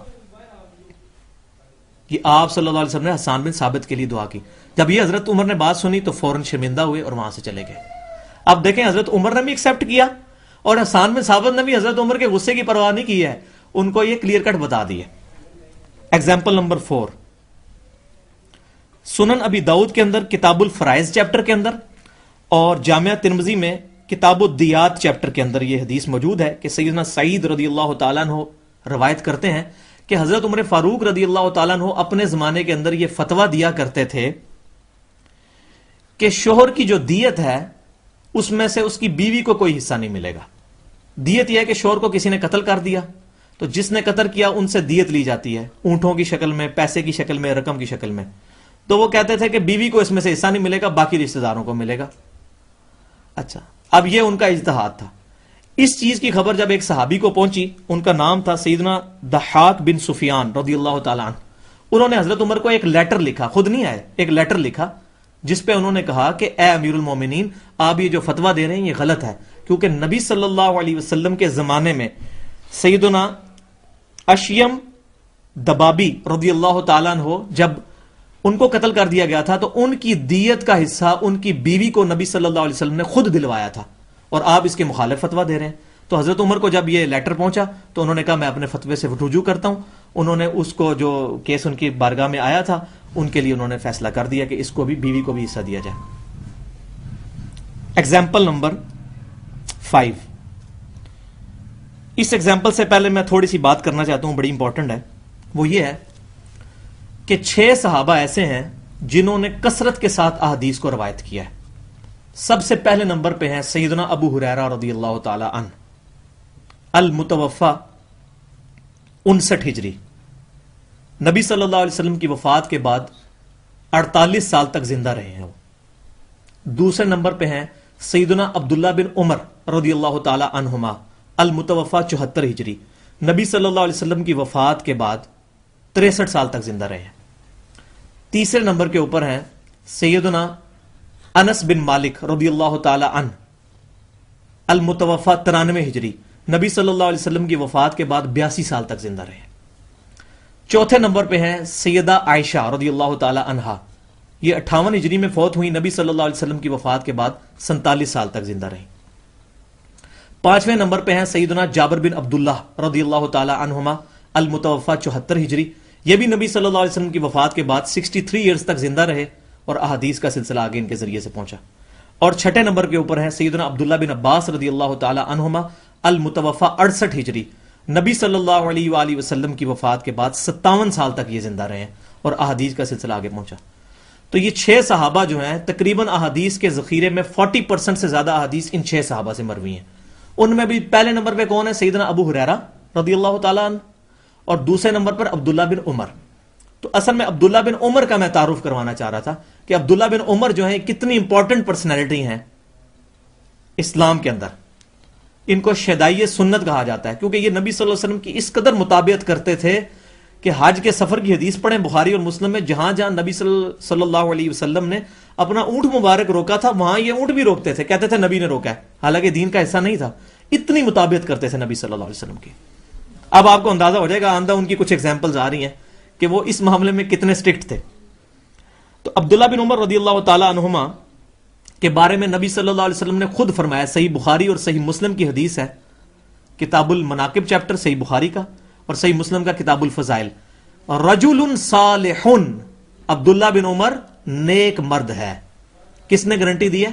کہ آپ صلی اللہ علیہ وسلم نے حسان بن ثابت کے لیے دعا کی. جب یہ حضرت عمر نے بات سنی تو فوراً شرمندہ ہوئے اور وہاں سے چلے گئے. اب دیکھیں حضرت عمر نے بھی ایکسیپٹ کیا اور حسان بن ثابت نے بھی حضرت عمر کے غصے کی پرواہ نہیں کی ہے، ان کو یہ کلیئر کٹ بتا دی ہے. ایگزامپل نمبر 4، سنن ابی داؤد کے اندر کتاب الفرائض چیپٹر کے اندر اور جامعہ ترمذی میں کتاب الدیات چیپٹر کے اندر یہ حدیث موجود ہے کہ سیدنا سعید رضی اللہ تعالیٰ عنہ روایت کرتے ہیں کہ حضرت عمر فاروق رضی اللہ تعالیٰ عنہ اپنے زمانے کے اندر یہ فتویٰ دیا کرتے تھے کہ شوہر کی جو دیت ہے اس میں سے اس کی بیوی کو کوئی حصہ نہیں ملے گا. دیت یہ ہے کہ شوہر کو کسی نے قتل کر دیا تو جس نے قتل کیا ان سے دیت لی جاتی ہے، اونٹوں کی شکل میں، پیسے کی شکل میں، رقم کی شکل میں. تو وہ کہتے تھے کہ بیوی کو اس میں سے حصہ نہیں ملے گا، باقی رشتہ داروں کو ملے گا. اچھا، اب یہ ان کا اجتہاد تھا. اس چیز کی خبر جب ایک صحابی کو پہنچی، ان کا نام تھا سیدنا ضحاک بن سفیان رضی اللہ تعالیٰ عنہ. انہوں نے حضرت عمر کو ایک لیٹر لکھا، خود نہیں آئے، ایک لیٹر لکھا جس پہ انہوں نے کہا کہ اے امیر المومنین، آپ یہ جو فتویٰ دے رہے ہیں یہ غلط ہے، کیونکہ نبی صلی اللہ علیہ وسلم کے زمانے میں سیدنا اشیم دبابی رضی اللہ تعالیٰ عنہ جب ان کو قتل کر دیا گیا تھا تو ان کی دیت کا حصہ ان کی بیوی کو نبی صلی اللہ علیہ وسلم نے خود دلوایا تھا، اور آپ اس کے مخالف فتویٰ دے رہے ہیں. تو حضرت عمر کو جب یہ لیٹر پہنچا تو انہوں نے کہا میں اپنے فتوے سے رجوع کرتا ہوں. انہوں نے اس کو جو کیس ان کی بارگاہ میں آیا تھا ان کے لیے انہوں نے فیصلہ کر دیا کہ اس کو بھی بیوی کو بھی حصہ دیا جائے. ایگزامپل نمبر 5، اس ایگزامپل سے پہلے میں تھوڑی سی بات کرنا چاہتا ہوں، بڑی امپورٹنٹ ہے. وہ یہ ہے کہ 6 صحابہ ایسے ہیں جنہوں نے کثرت کے ساتھ احادیث کو روایت کیا ہے. سب سے پہلے نمبر پہ ہیں سیدنا ابو ہریرہ رضی اللہ تعالی عنہ، المتوفی 59 ہجری، نبی صلی اللہ علیہ وسلم کی وفات کے بعد 48 سال تک زندہ رہے ہیں وہ. دوسرے نمبر پہ ہیں سیدنا عبداللہ بن عمر رضی اللہ تعالی عنہما، المتوفی 74 ہجری، نبی صلی اللہ علیہ وسلم کی وفات کے بعد 63 سال تک زندہ رہے ہیں. تیسرے نمبر کے اوپر ہیں سیدنا انس بن مالک رضی اللہ تعالی عنہ، المتوفی 93 ہجری، نبی صلی اللہ علیہ وسلم کی وفات کے بعد 82 سال تک زندہ رہے. چوتھے نمبر پہ ہیں سیدہ عائشہ رضی اللہ تعالی عنہا، یہ 58 ہجری میں فوت ہوئی، نبی صلی اللہ علیہ وسلم کی وفات کے بعد 47 سال تک زندہ رہی. پانچویں نمبر پہ ہیں سیدنا جابر بن عبداللہ رضی اللہ تعالی عنہما، المتوفی 74 ہجری، یہ بھی نبی صلی اللہ علیہ وسلم کی وفات کے بعد 63 ایئرز تک زندہ رہے اور احادیث کا سلسلہ آگے ان کے ذریعے سے پہنچا. اور چھٹے نمبر کے اوپر ہیں سیدنا عبداللہ بن عباس رضی اللہ تعالی عنہما، المتوفی 68 ہجری، نبی صلی اللہ علیہ وآلہ وسلم کی وفات کے بعد 57 سال تک یہ زندہ رہے ہیں اور احادیث کا سلسلہ آگے پہنچا. تو یہ 6 صحابہ جو ہیں تقریباً احادیث کے ذخیرے میں 40% سے زیادہ احادیث ان 6 صحابہ سے مروی ہیں. ان میں بھی پہلے نمبر پہ کون ہے؟ سیدنا ابو ہریرہ رضی اللہ تعالیٰ عنہ، اور دوسرے نمبر پر عبداللہ بن عمر. تو اصل میں عبداللہ بن عمر کا میں تعارف کروانا چاہ رہا تھا کہ عبداللہ بن عمر جو ہیں کتنی امپورٹنٹ پرسنالٹی ہیں اسلام کے اندر. ان کو شیدائی سنت کہا جاتا ہے کیونکہ یہ نبی صلی اللہ علیہ وسلم کی اس قدر مطابقت کرتے تھے کہ حج کے سفر کی حدیث پڑھیں بخاری اور مسلم میں، جہاں جہاں نبی صلی اللہ علیہ وسلم نے اپنا اونٹ مبارک روکا تھا وہاں یہ اونٹ بھی روکتے تھے، کہتے تھے نبی نے روکا ہے، حالانکہ دین کا حصہ نہیں تھا. اتنی مطابقت کرتے تھے نبی صلی اللہ علیہ وسلم کی. اب آپ کو اندازہ ہو جائے گا، آندہ ان کی کچھ ایگزامپلز آ رہی ہیں کہ وہ اس معاملے میں کتنے اسٹرکٹ تھے. تو عبداللہ بن عمر رضی اللہ تعالی عنہما کے بارے میں نبی صلی اللہ علیہ وسلم نے خود فرمایا، صحیح بخاری اور صحیح مسلم کی حدیث ہے، کتاب المناقب چیپٹر صحیح بخاری کا اور صحیح مسلم کا کتاب الفضائل، رجل صالح، عبداللہ بن عمر نیک مرد ہے. کس نے گارنٹی دی ہے؟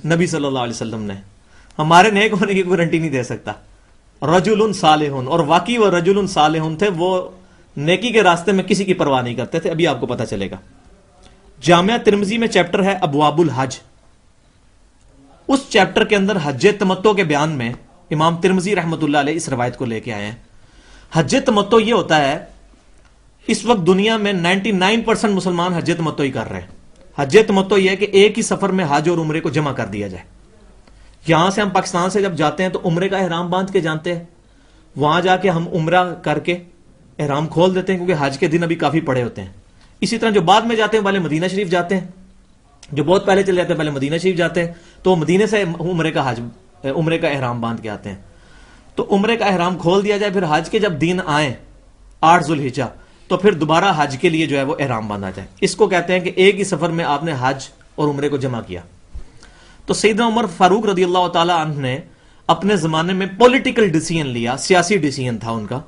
نبی صلی اللہ علیہ وسلم نے. ہمارے نیک ہونے کی گارنٹی نہیں دے سکتا. رجل صالح، اور واقعی وہ رجل صالح تھے، وہ نیکی کے راستے میں کسی کی پرواہ نہیں کرتے تھے. ابھی آپ کو پتہ چلے گا. جامعہ ترمذی میں چیپٹر ہے ابواب الحج، اس چیپٹر کے اندر حج تمتع کے بیان میں امام ترمذی رحمۃ اللہ علیہ اس روایت کو لے کے آئے ہیں. حج تمتع یہ ہوتا ہے، اس وقت دنیا میں 99% مسلمان حج تمتع ہی کر رہے ہیں. حج تمتع یہ ہے کہ ایک ہی سفر میں حج اور عمرے کو جمع کر دیا جائے. یہاں سے ہم پاکستان سے جب جاتے ہیں تو عمرے کا احرام باندھ کے جانتے ہیں، وہاں جا کے ہم عمرہ کر کے احرام کھول دیتے ہیں کیونکہ حج کے دن ابھی کافی پڑے ہوتے ہیں. اسی طرح جو بعد میں جاتے ہیں والے مدینہ شریف جاتے ہیں، جو بہت پہلے چلے جاتے ہیں پہلے مدینہ شریف جاتے ہیں، تو مدینے سے عمرے کا حج عمرے کا احرام باندھ کے آتے ہیں تو عمرے کا احرام کھول دیا جائے، پھر حج کے جب دن آئیں 8 ذوالحجہ تو پھر دوبارہ حج کے لیے جو ہے وہ احرام باندھا جائے. اس کو کہتے ہیں کہ ایک ہی سفر میں آپ نے حج اور عمرے کو جمع کیا. تو سیدنا عمر فاروق رضی اللہ تعالی عنہ نے اپنے زمانے میں پولیٹیکل ڈیسیژن لیا، سیاسی ڈیسیژن تھا ان کا،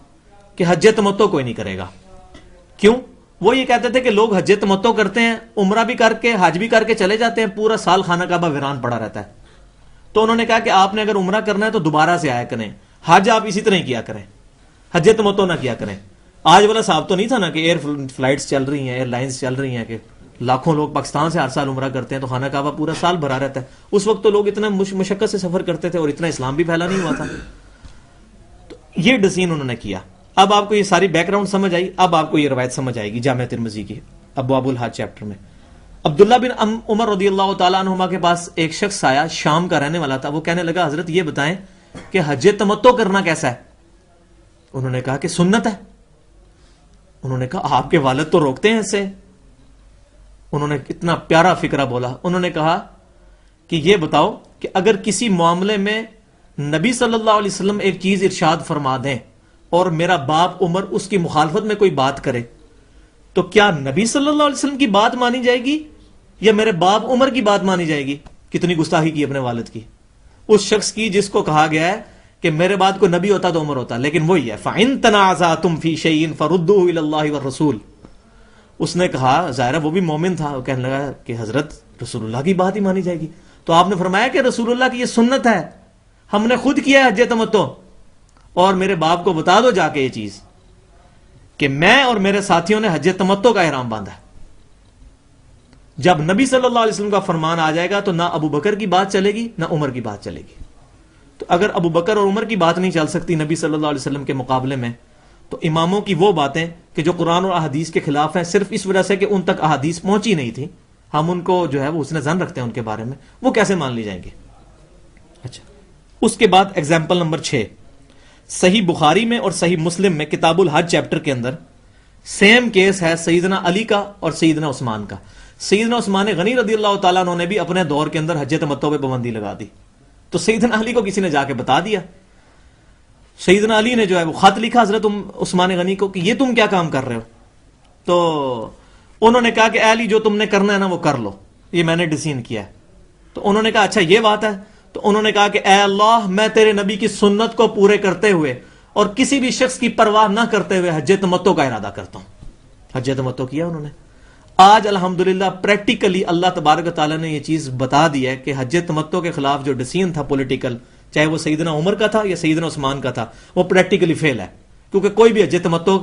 کہ حج تمتع کوئی نہیں کرے گا. کیوں؟ وہ یہ کہتے تھے کہ لوگ حج تمتع کرتے ہیں، عمرہ بھی کر کے حج بھی کر کے چلے جاتے ہیں، پورا سال خانہ کعبہ ویران پڑا رہتا ہے. تو انہوں نے کہا کہ آپ نے اگر عمرہ کرنا ہے تو دوبارہ سے آیا کریں، حج آپ اسی طرح ہی کیا کریں، حج تمتع نہ کیا کریں. آج والا صاحب تو نہیں تھا نا کہ ایئر فلائٹس چل رہی ہیں، ایئر لائنز چل رہی ہیں کہ لاکھوں لوگ پاکستان سے ہر سال عمرہ کرتے ہیں تو خانہ کعبہ پورا سال بھرا رہتا ہے. اس وقت تو لوگ اتنا مشقت سے سفر کرتے تھے اور اتنا اسلام بھی پھیلا نہیں ہوا تھا. تو یہ ڈیسیژن انہوں نے کیا. اب آپ کو یہ ساری بیک گراؤنڈ سمجھ آئی. اب آپ کو یہ روایت سمجھ آئے گی جامعہ ترمذی کی ابواب الحج چیپٹر میں. عبداللہ بن عمر رضی اللہ تعالیٰ عنہما کے پاس ایک شخص آیا، شام کا رہنے والا تھا. وہ کہنے لگا حضرت یہ بتائیں کہ حج تمتع کرنا کیسا ہے؟ انہوں نے کہا کہ سنت ہے. انہوں نے کہا آپ کے والد تو روکتے ہیں اسے. انہوں نے اتنا پیارا فکرہ بولا. انہوں نے کہا کہ یہ بتاؤ کہ اگر کسی معاملے میں نبی صلی اللہ علیہ وسلم ایک چیز ارشاد فرما دیں اور میرا باپ عمر اس کی مخالفت میں کوئی بات کرے تو کیا نبی صلی اللہ علیہ وسلم کی بات مانی جائے گی یا میرے باپ عمر کی بات مانی جائے گی؟ کتنی گستاخی کی اپنے والد کی، اس شخص کی جس کو کہا گیا ہے کہ میرے بعد کوئی نبی ہوتا تو عمر ہوتا. لیکن وہی ہے فَإِن تَنَازَعْتُمْ فِي شَيْءٍ فَرُدُّوهُ إِلَى اللَّهِ وَالرَّسُولِ. اس نے کہا، ظاہر ہے وہ بھی مومن تھا، وہ کہنے لگا کہ حضرت رسول اللہ کی بات ہی مانی جائے گی. تو آپ نے فرمایا کہ رسول اللہ کی یہ سنت ہے، ہم نے خود کیا ہے حج تمتع، اور میرے باپ کو بتا دو جا کے یہ چیز کہ میں اور میرے ساتھیوں نے حج تمتع کا احرام باندھا ہے. جب نبی صلی اللہ علیہ وسلم کا فرمان آ جائے گا تو نہ ابو بکر کی بات چلے گی نہ عمر کی بات چلے گی. تو اگر ابو بکر اور عمر کی بات نہیں چل سکتی نبی صلی اللہ علیہ وسلم کے مقابلے میں، تو اماموں کی وہ باتیں کہ جو قرآن اور احادیث کے خلاف ہیں صرف اس وجہ سے کہ ان تک احادیث پہنچی نہیں تھی، ہم ان کو جو ہے وہ حسن ظن رکھتے ہیں ان کے بارے میں، وہ کیسے مان لی جائیں گے؟ اچھا، اس کے بعد ایگزامپل نمبر 6، صحیح بخاری میں اور صحیح مسلم میں کتاب الحج چیپٹر کے اندر سیم کیس ہے سیدنا علی کا اور سیدنا عثمان کا. سیدنا عثمان غنی رضی اللہ تعالیٰ عنہ نے بھی اپنے دور کے اندر حج تمتع پہ پابندی لگا دی. تو سیدنا علی کو کسی نے جا کے بتا دیا. سیدنا علی نے جو ہے وہ خط لکھا حضرت عثمان غنی کو کہ یہ تم کیا کام کر رہے ہو. تو انہوں نے کہا کہ اے علی جو تم نے کرنا ہے نا وہ کر لو، یہ میں نے ڈیسیژن کیا ہے. تو انہوں نے کہا اچھا یہ بات ہے. تو انہوں نے کہا کہ اے اللہ میں تیرے نبی کی سنت کو پورے کرتے ہوئے اور کسی بھی شخص کی پرواہ نہ کرتے ہوئے حج تمتع کا ارادہ کرتا ہوں. حج تمتع کیا انہوں نے. آج الحمدللہ پریکٹیکلی اللہ تبارک و تعالیٰ نے یہ چیز بتا دی ہے کہ حج تمتع کے خلاف جو ڈیسیژن تھا پولیٹیکل، چاہے وہ سیدنا عمر کا تھا یا سیدنا عثمان کا تھا، وہ پریکٹیکلی فیل ہے. کیونکہ کوئی بھی حج تمتع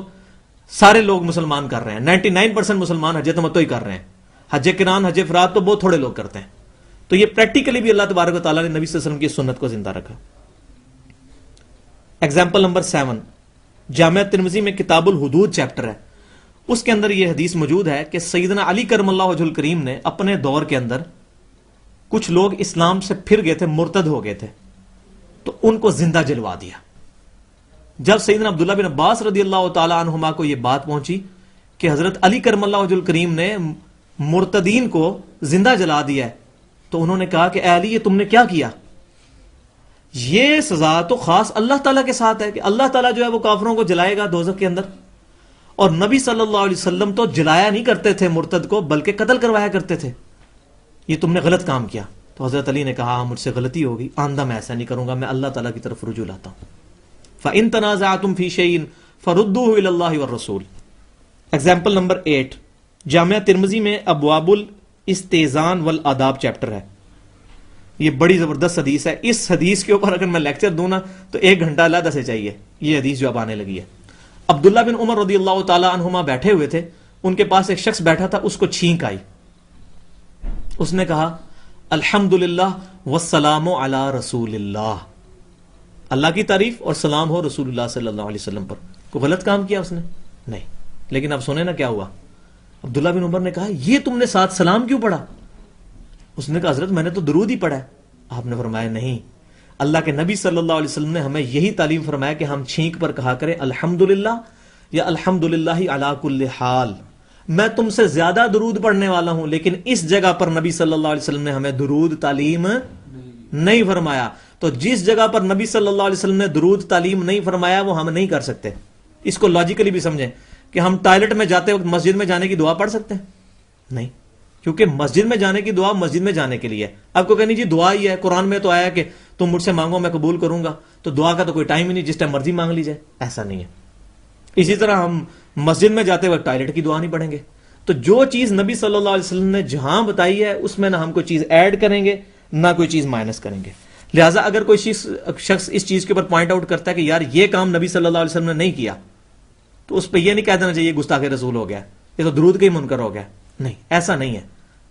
سارے لوگ مسلمان کر رہے ہیں، 99% مسلمان حج تمتع ہی کر رہے ہیں. حج قران حج افراد تو بہت تھوڑے لوگ کرتے ہیں. تو یہ پریکٹیکلی بھی اللہ تبارک و تعالیٰ نے نبی صلی اللہ علیہ وسلم کی سنت کو زندہ رکھا. ایگزامپل نمبر 7، جامعہ ترمذی میں کتاب الحدود چیپٹر ہے، اس کے اندر یہ حدیث موجود ہے کہ سیدنا علی کرم اللہ وجہ الکریم نے اپنے دور کے اندر کچھ لوگ اسلام سے پھر گئے تھے، مرتد ہو گئے تھے، تو ان کو زندہ جلوا دیا. جب سیدنا عبداللہ بن عباس رضی اللہ تعالی عنہما کو یہ بات پہنچی کہ حضرت علی کرم اللہ وجہ الکریم نے مرتدین کو زندہ جلا دیا ہے، تو انہوں نے کہا کہ اے علی یہ تم نے کیا کیا؟ یہ سزا تو خاص اللہ تعالیٰ کے ساتھ ہے کہ اللہ تعالیٰ جو ہے وہ کافروں کو جلائے گا دوزخ کے اندر، اور نبی صلی اللہ علیہ وسلم تو جلایا نہیں کرتے تھے مرتد کو، بلکہ قتل کروایا کرتے تھے. یہ تم نے غلط کام کیا. تو حضرت علی نے کہا مجھ سے غلطی ہوگی، آئندہ میں ایسا نہیں کروں گا، میں اللہ تعالیٰ کی طرف رجوع لاتا ہوں. فَإِن تَنَازَعْتُمْ فِي شَيْءٍ فَرُدُّوهُ إِلَى اللَّهِ وَالرَّسُولِ. ایگزامپل نمبر 8، جامعہ ترمذی میں ابواب الاستئذان والآداب چیپٹر ہے. یہ بڑی زبردست حدیث ہے. اس حدیث کے اوپر اگر میں لیکچر دوں نا تو 1 گھنٹہ علیحدہ سے چاہیے. یہ حدیث جو اب آنے لگی ہے، عبداللہ بن عمر رضی اللہ تعالی عنہما بیٹھے ہوئے تھے، ان کے پاس ایک شخص بیٹھا تھا، اس کو چھینک آئی. اس نے کہا الحمدللہ والسلام علی رسول اللہ، اللہ کی تعریف اور سلام ہو رسول اللہ صلی اللہ علیہ وسلم پر. کوئی غلط کام کیا اس نے؟ نہیں. لیکن اب سنیں نا کیا ہوا. عبداللہ بن عمر نے کہا یہ تم نے ساتھ سلام کیوں پڑھا؟ اس نے کہا حضرت میں نے تو درود ہی پڑھا ہے. آپ نے فرمایا نہیں، اللہ کے نبی صلی اللہ علیہ وسلم نے ہمیں یہی تعلیم فرمایا کہ ہم چھینک پر کہا کریں الحمدللہ یا الحمدللہ علی کل حال. میں تم سے زیادہ درود پڑھنے والا ہوں، لیکن اس جگہ پر نبی صلی اللہ علیہ وسلم نے ہمیں درود تعلیم نہیں فرمایا. تو جس جگہ پر نبی صلی اللہ علیہ وسلم نے درود تعلیم نہیں فرمایا وہ ہم نہیں کر سکتے. اس کو لاجیکلی بھی سمجھیں کہ ہم ٹوائلٹ میں جاتے وقت مسجد میں جانے کی دعا پڑھ سکتے ہیں؟ نہیں، کیونکہ مسجد میں جانے کی دعا مسجد میں جانے کے لیے. آپ کو کہنی جی دعا ہی ہے، قرآن میں تو آیا کہ تم مجھ سے مانگو میں قبول کروں گا، تو دعا کا تو کوئی ٹائم ہی نہیں، جس ٹائم مرضی مانگ لی جائے. ایسا نہیں ہے. اسی طرح ہم مسجد میں جاتے وقت ٹوائلٹ کی دعا نہیں پڑھیں گے. تو جو چیز نبی صلی اللہ علیہ وسلم نے جہاں بتائی ہے اس میں نہ ہم کوئی چیز ایڈ کریں گے نہ کوئی چیز مائنس کریں گے. لہٰذا اگر کوئی شخص اس چیز کے اوپر پوائنٹ آؤٹ کرتا ہے کہ یار یہ کام نبی صلی اللہ علیہ وسلم نے نہیں کیا، تو اس پہ یہ نہیں کہہ دینا چاہیے گستاخ رسول ہو گیا، یہ تو درود کا ہی منکر ہو گیا. نہیں، ایسا نہیں ہے.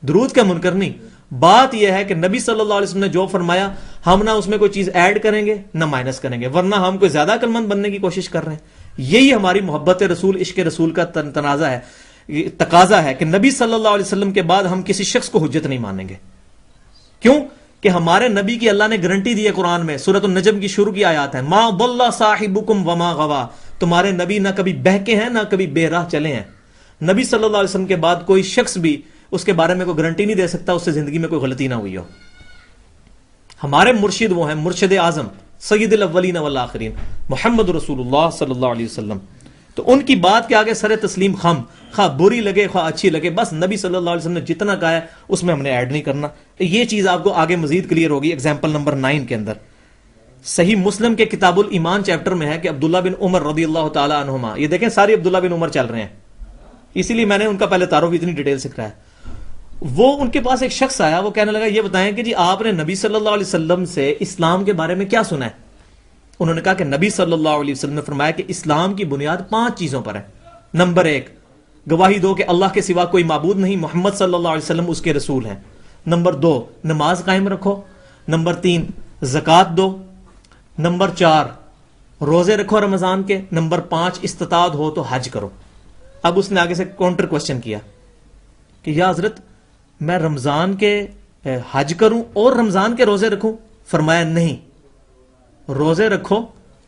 درود کا منکر نہیں. بات یہ ہے کہ نبی صلی اللہ علیہ وسلم نے جو فرمایا ہم نہ اس میں کوئی چیز ایڈ کریں گے نہ مائنس کریں گے، ورنہ ہم کوئی زیادہ عقلمند بننے کی کوشش کر رہے ہیں. یہی ہماری محبت رسول، عشق رسول کا تقاضا ہے کہ نبی صلی اللہ علیہ وسلم کے بعد ہم کسی شخص کو حجت نہیں مانیں گے. کیوں؟ کہ ہمارے نبی کی اللہ نے گارنٹی دی ہے قرآن میں. سورۃ النجم کی شروع کی آیات ہیں، ما ضل صاحبکم وما غوا. تمہارے نبی نہ کبھی بہکے ہیں نہ کبھی بے راہ چلے ہیں. نبی صلی اللہ علیہ وسلم کے بعد کوئی شخص بھی اس کے بارے میں کوئی گارنٹی نہیں دے سکتا اس سے زندگی میں کوئی غلطی نہ ہوئی ہو. ہمارے مرشد وہ ہیں، مرشد اعظم سید الاولین والآخرین محمد رسول اللہ صلی اللہ علیہ وسلم. تو ان کی بات کے آگے سر تسلیم خم، خواہ بری لگے خواہ اچھی لگے، بس نبی صلی اللہ علیہ وسلم نے جتنا کہا ہے اس میں ہم نے ایڈ نہیں کرنا. یہ چیز آپ کو آگے مزید کلیئر ہوگی. ایگزامپل نمبر 9 کے اندر صحیح مسلم کے کتاب الایمان چیپٹر میں ہے کہ عبداللہ بن عمر رضی اللہ تعالی عنہما، یہ دیکھیں ساری عبداللہ بن عمر چل رہے ہیں، اسی لیے میں نے ان کا پہلے تعارف اتنی ڈیٹیل سے کرایا. وہ ان کے پاس ایک شخص آیا، وہ کہنے لگا یہ بتائیں کہ جی آپ نے نبی صلی اللہ علیہ وسلم سے اسلام کے بارے میں کیا سنا ہے؟ انہوں نے کہا کہ نبی صلی اللہ علیہ وسلم نے فرمایا کہ اسلام کی بنیاد 5 چیزوں پر ہے. نمبر 1، گواہی دو کہ اللہ کے سوا کوئی معبود نہیں، محمد صلی اللہ علیہ وسلم اس کے رسول ہیں. نمبر 2، نماز قائم رکھو. نمبر 3، زکوٰۃ دو. نمبر 4، روزے رکھو رمضان کے. نمبر 5، استطاعت ہو تو حج کرو. اب اس نے آگے سے کاؤنٹر کوشچن کیا کہ یا حضرت میں رمضان کے حج کروں اور رمضان کے روزے رکھوں؟ فرمایا نہیں، روزے رکھو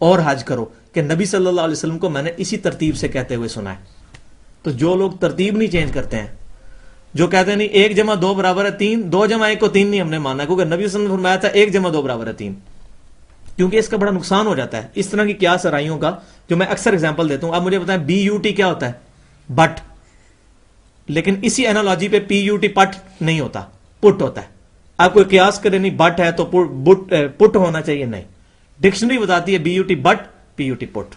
اور حج کرو، کہ نبی صلی اللہ علیہ وسلم کو میں نے اسی ترتیب سے کہتے ہوئے سنا ہے. تو جو لوگ ترتیب نہیں چینج کرتے ہیں، جو کہتے ہیں نہیں 1 جمع 2 برابر ہے 3، 2 جمع 1 کو 3 نہیں ہم نے مانا، کیونکہ نبی صلی اللہ علیہ وسلم نے فرمایا تھا 1 جمع 2 برابر ہے 3. کیونکہ اس کا بڑا نقصان ہو جاتا ہے اس طرح کی قیاس آرائیوں کا، جو میں اکثر اگزامپل دیتا ہوں. آپ مجھے بتائیں BUT کیا ہوتا ہے؟ بٹ. لیکن اسی انالوجی پہ PUT پٹ نہیں ہوتا، پٹ ہوتا ہے. آپ کوئی قیاس کریں نہیں بٹ ہے تو پٹ ہونا چاہیے، نہیں. ڈکشنری بتاتی ہے BUT بٹ، PUT پٹ.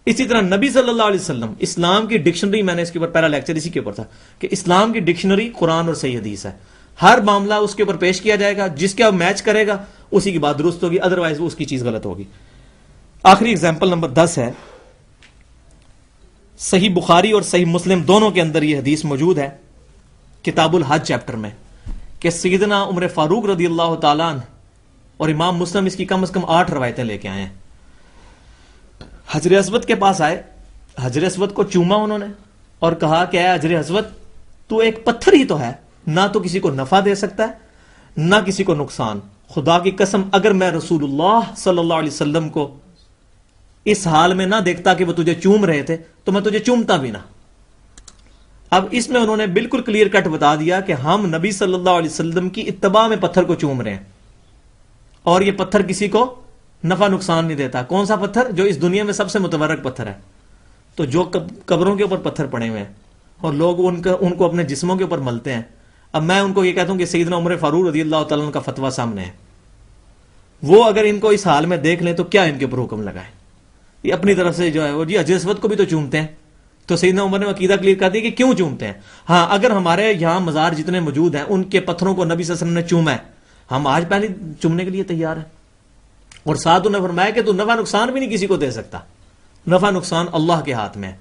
اسی طرح نبی صلی اللہ علیہ وسلم، اسلام کی ڈکشنری، میں نے اس کے اوپر پہلا لیکچر اسی کے اوپر تھا کہ اسلام کی ڈکشنری قرآن اور صحیح حدیث ہے. ہر معاملہ اس کے اوپر پیش کیا جائے گا، جس کا میچ کرے گا اسی کی بات درست ہوگی، ادروائز وہ اس کی چیز غلط ہوگی. آخری ایگزامپل نمبر 10 ہے، صحیح بخاری اور صحیح مسلم دونوں کے اندر یہ حدیث موجود ہے کتاب الحج چیپٹر میں، کہ سیدنا عمر فاروق رضی اللہ تعالیٰ عنہ اور امام مسلم اس کی کم از کم 8 روایتیں لے کے آئے ہیں. حجر اسود کے پاس آئے، حجر اسود کو چوما انہوں نے اور کہا کہ اے حجر اسود تو ایک پتھر ہی تو ہے، نہ تو کسی کو نفع دے سکتا ہے نہ کسی کو نقصان. خدا کی قسم اگر میں رسول اللہ صلی اللہ علیہ وسلم کو اس حال میں نہ دیکھتا کہ وہ تجھے چوم رہے تھے تو میں تجھے چومتا بھی نہ. اب اس میں انہوں نے بالکل کلیئر کٹ بتا دیا کہ ہم نبی صلی اللہ علیہ وسلم کی اتباع میں پتھر کو چوم رہے ہیں، اور یہ پتھر کسی کو نفع نقصان نہیں دیتا. کون سا پتھر؟ جو اس دنیا میں سب سے متبرک پتھر ہے. تو جو قبروں کے اوپر پتھر پڑے ہوئے ہیں اور لوگ ان کو اپنے جسموں کے اوپر ملتے ہیں. اب میں ان کو یہ کہتا ہوں کہ سیدنا عمر فاروق رضی اللہ تعالیٰ عنہ کا فتویٰ سامنے ہے، وہ اگر ان کو اس حال میں دیکھ لیں تو کیا ان کے اوپر حکم لگائیں؟ یہ اپنی طرف سے جو ہے وہ جی حجر اسود کو بھی تو چومتے ہیں. تو سیدنا عمر نے عقیدہ کلیئر کر دیا کہ کیوں چومتے ہیں. ہاں اگر ہمارے یہاں مزار جتنے موجود ہیں ان کے پتھروں کو نبی صلی اللہ علیہ وسلم نے چوما ہے، ہم آج پہلے چومنے کے لیے تیار ہیں. اور ساتھ انہوں نے فرمایا کہ تو نفع نقصان بھی نہیں کسی کو دے سکتا، نفع نقصان اللہ کے ہاتھ میں ہے.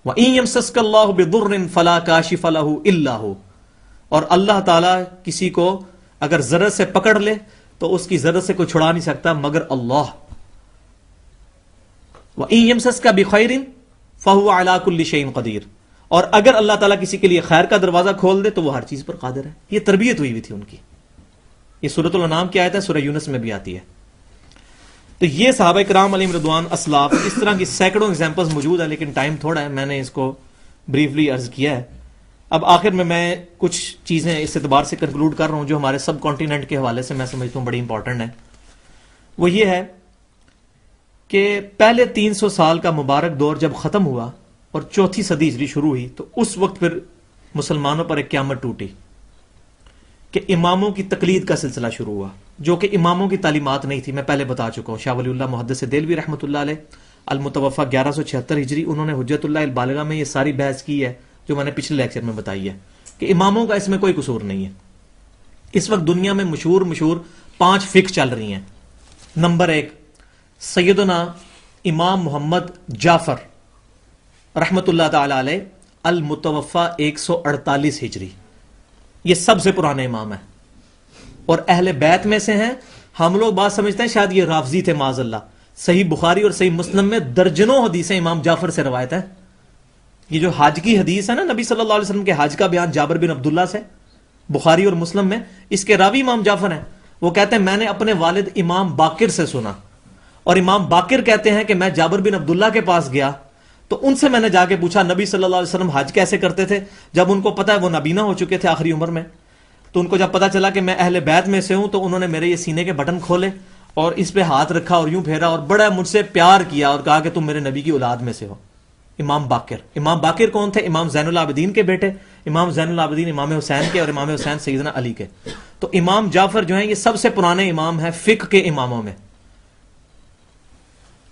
وَإِن يَمْسَسْكَ اللَّهُ بِضُرٍّ فَلَا كَاشِفَ لَهُ إِلَّا هُ. اور اللہ تعالیٰ کسی کو اگر ضرر سے پکڑ لے تو اس کی ضرر سے کوئی چھڑا نہیں سکتا مگر اللہ. وَإِن يَمْسَسْكَ بِخَيْرٍ فَهُوَ عَلَى كُلِّ شَيْءٍ قَدِيرٌ. اور اگر اللہ تعالیٰ کسی کے لیے خیر کا دروازہ کھول دے تو وہ ہر چیز پر قادر ہے. یہ تربیت ہوئی ہوئی تھی ان کی. یہ سورۃ الانعام کی آیت ہے، سورہ یونس میں بھی آتی ہے. تو یہ صحابہ کرام علیہم رضوان اسلاف، اس طرح کی سینکڑوں ایگزامپلز موجود ہیں، لیکن ٹائم تھوڑا ہے، میں نے اس کو بریفلی عرض کیا ہے. اب آخر میں کچھ چیزیں اس اعتبار سے کنکلوڈ کر رہا ہوں جو ہمارے سب کانٹیننٹ کے حوالے سے میں سمجھتا ہوں بڑی امپورٹنٹ ہے. وہ یہ ہے کہ پہلے 300 سال کا مبارک دور جب ختم ہوا اور چوتھی صدی ہجری شروع ہوئی تو اس وقت پھر مسلمانوں پر ایک قیامت ٹوٹی کہ اماموں کی تقلید کا سلسلہ شروع ہوا، جو کہ اماموں کی تعلیمات نہیں تھی. میں پہلے بتا چکا ہوں. شاہ ولی اللہ محدث دہلوی رحمۃ اللہ علیہ المتوفی 1176 ہجری، انہوں نے حجت اللہ البالغہ میں یہ ساری بحث کی ہے جو میں نے پچھلے لیکچر میں بتائی ہے کہ اماموں کا اس میں کوئی قصور نہیں ہے. اس وقت دنیا میں مشہور 5 فقہ چل رہی ہیں. نمبر 1 سیدنا امام محمد جعفر رحمۃ اللہ تعالی علیہ المتوفی 148 ہجری، یہ سب سے پرانے امام ہیں اور اہل بیت میں سے ہیں. ہم لوگ بات سمجھتے ہیں شاید یہ رافضی تھے معاذ اللہ. صحیح بخاری اور صحیح مسلم میں درجنوں حدیثیں امام جعفر سے روایت ہیں. یہ جو حج کی حدیث ہے نا، نبی صلی اللہ علیہ وسلم کے حج کا بیان جابر بن عبداللہ سے، بخاری اور مسلم میں، اس کے راوی امام جعفر ہیں. وہ کہتے ہیں میں نے اپنے والد امام باقر سے سنا، اور امام باقر کہتے ہیں کہ میں جابر بن عبداللہ کے پاس گیا تو ان سے میں نے جا کے پوچھا نبی صلی اللہ علیہ وسلم حج کیسے کرتے تھے. جب ان کو پتا ہے وہ نابینا ہو چکے تھے آخری عمر میں، تو ان کو جب پتا چلا کہ میں اہل بیت میں سے ہوں تو انہوں نے میرے یہ سینے کے بٹن کھولے اور اس پہ ہاتھ رکھا اور یوں پھیرا اور بڑا مجھ سے پیار کیا اور کہا کہ تم میرے نبی کی اولاد میں سے ہو. امام باقر کون تھے؟ امام زین العابدین کے بیٹے. امام زین العابدین امام حسین کے، اور امام حسین سیدنا علی کے. تو امام جعفر جو ہیں یہ سب سے پرانے امام ہیں فقہ کے اماموں میں،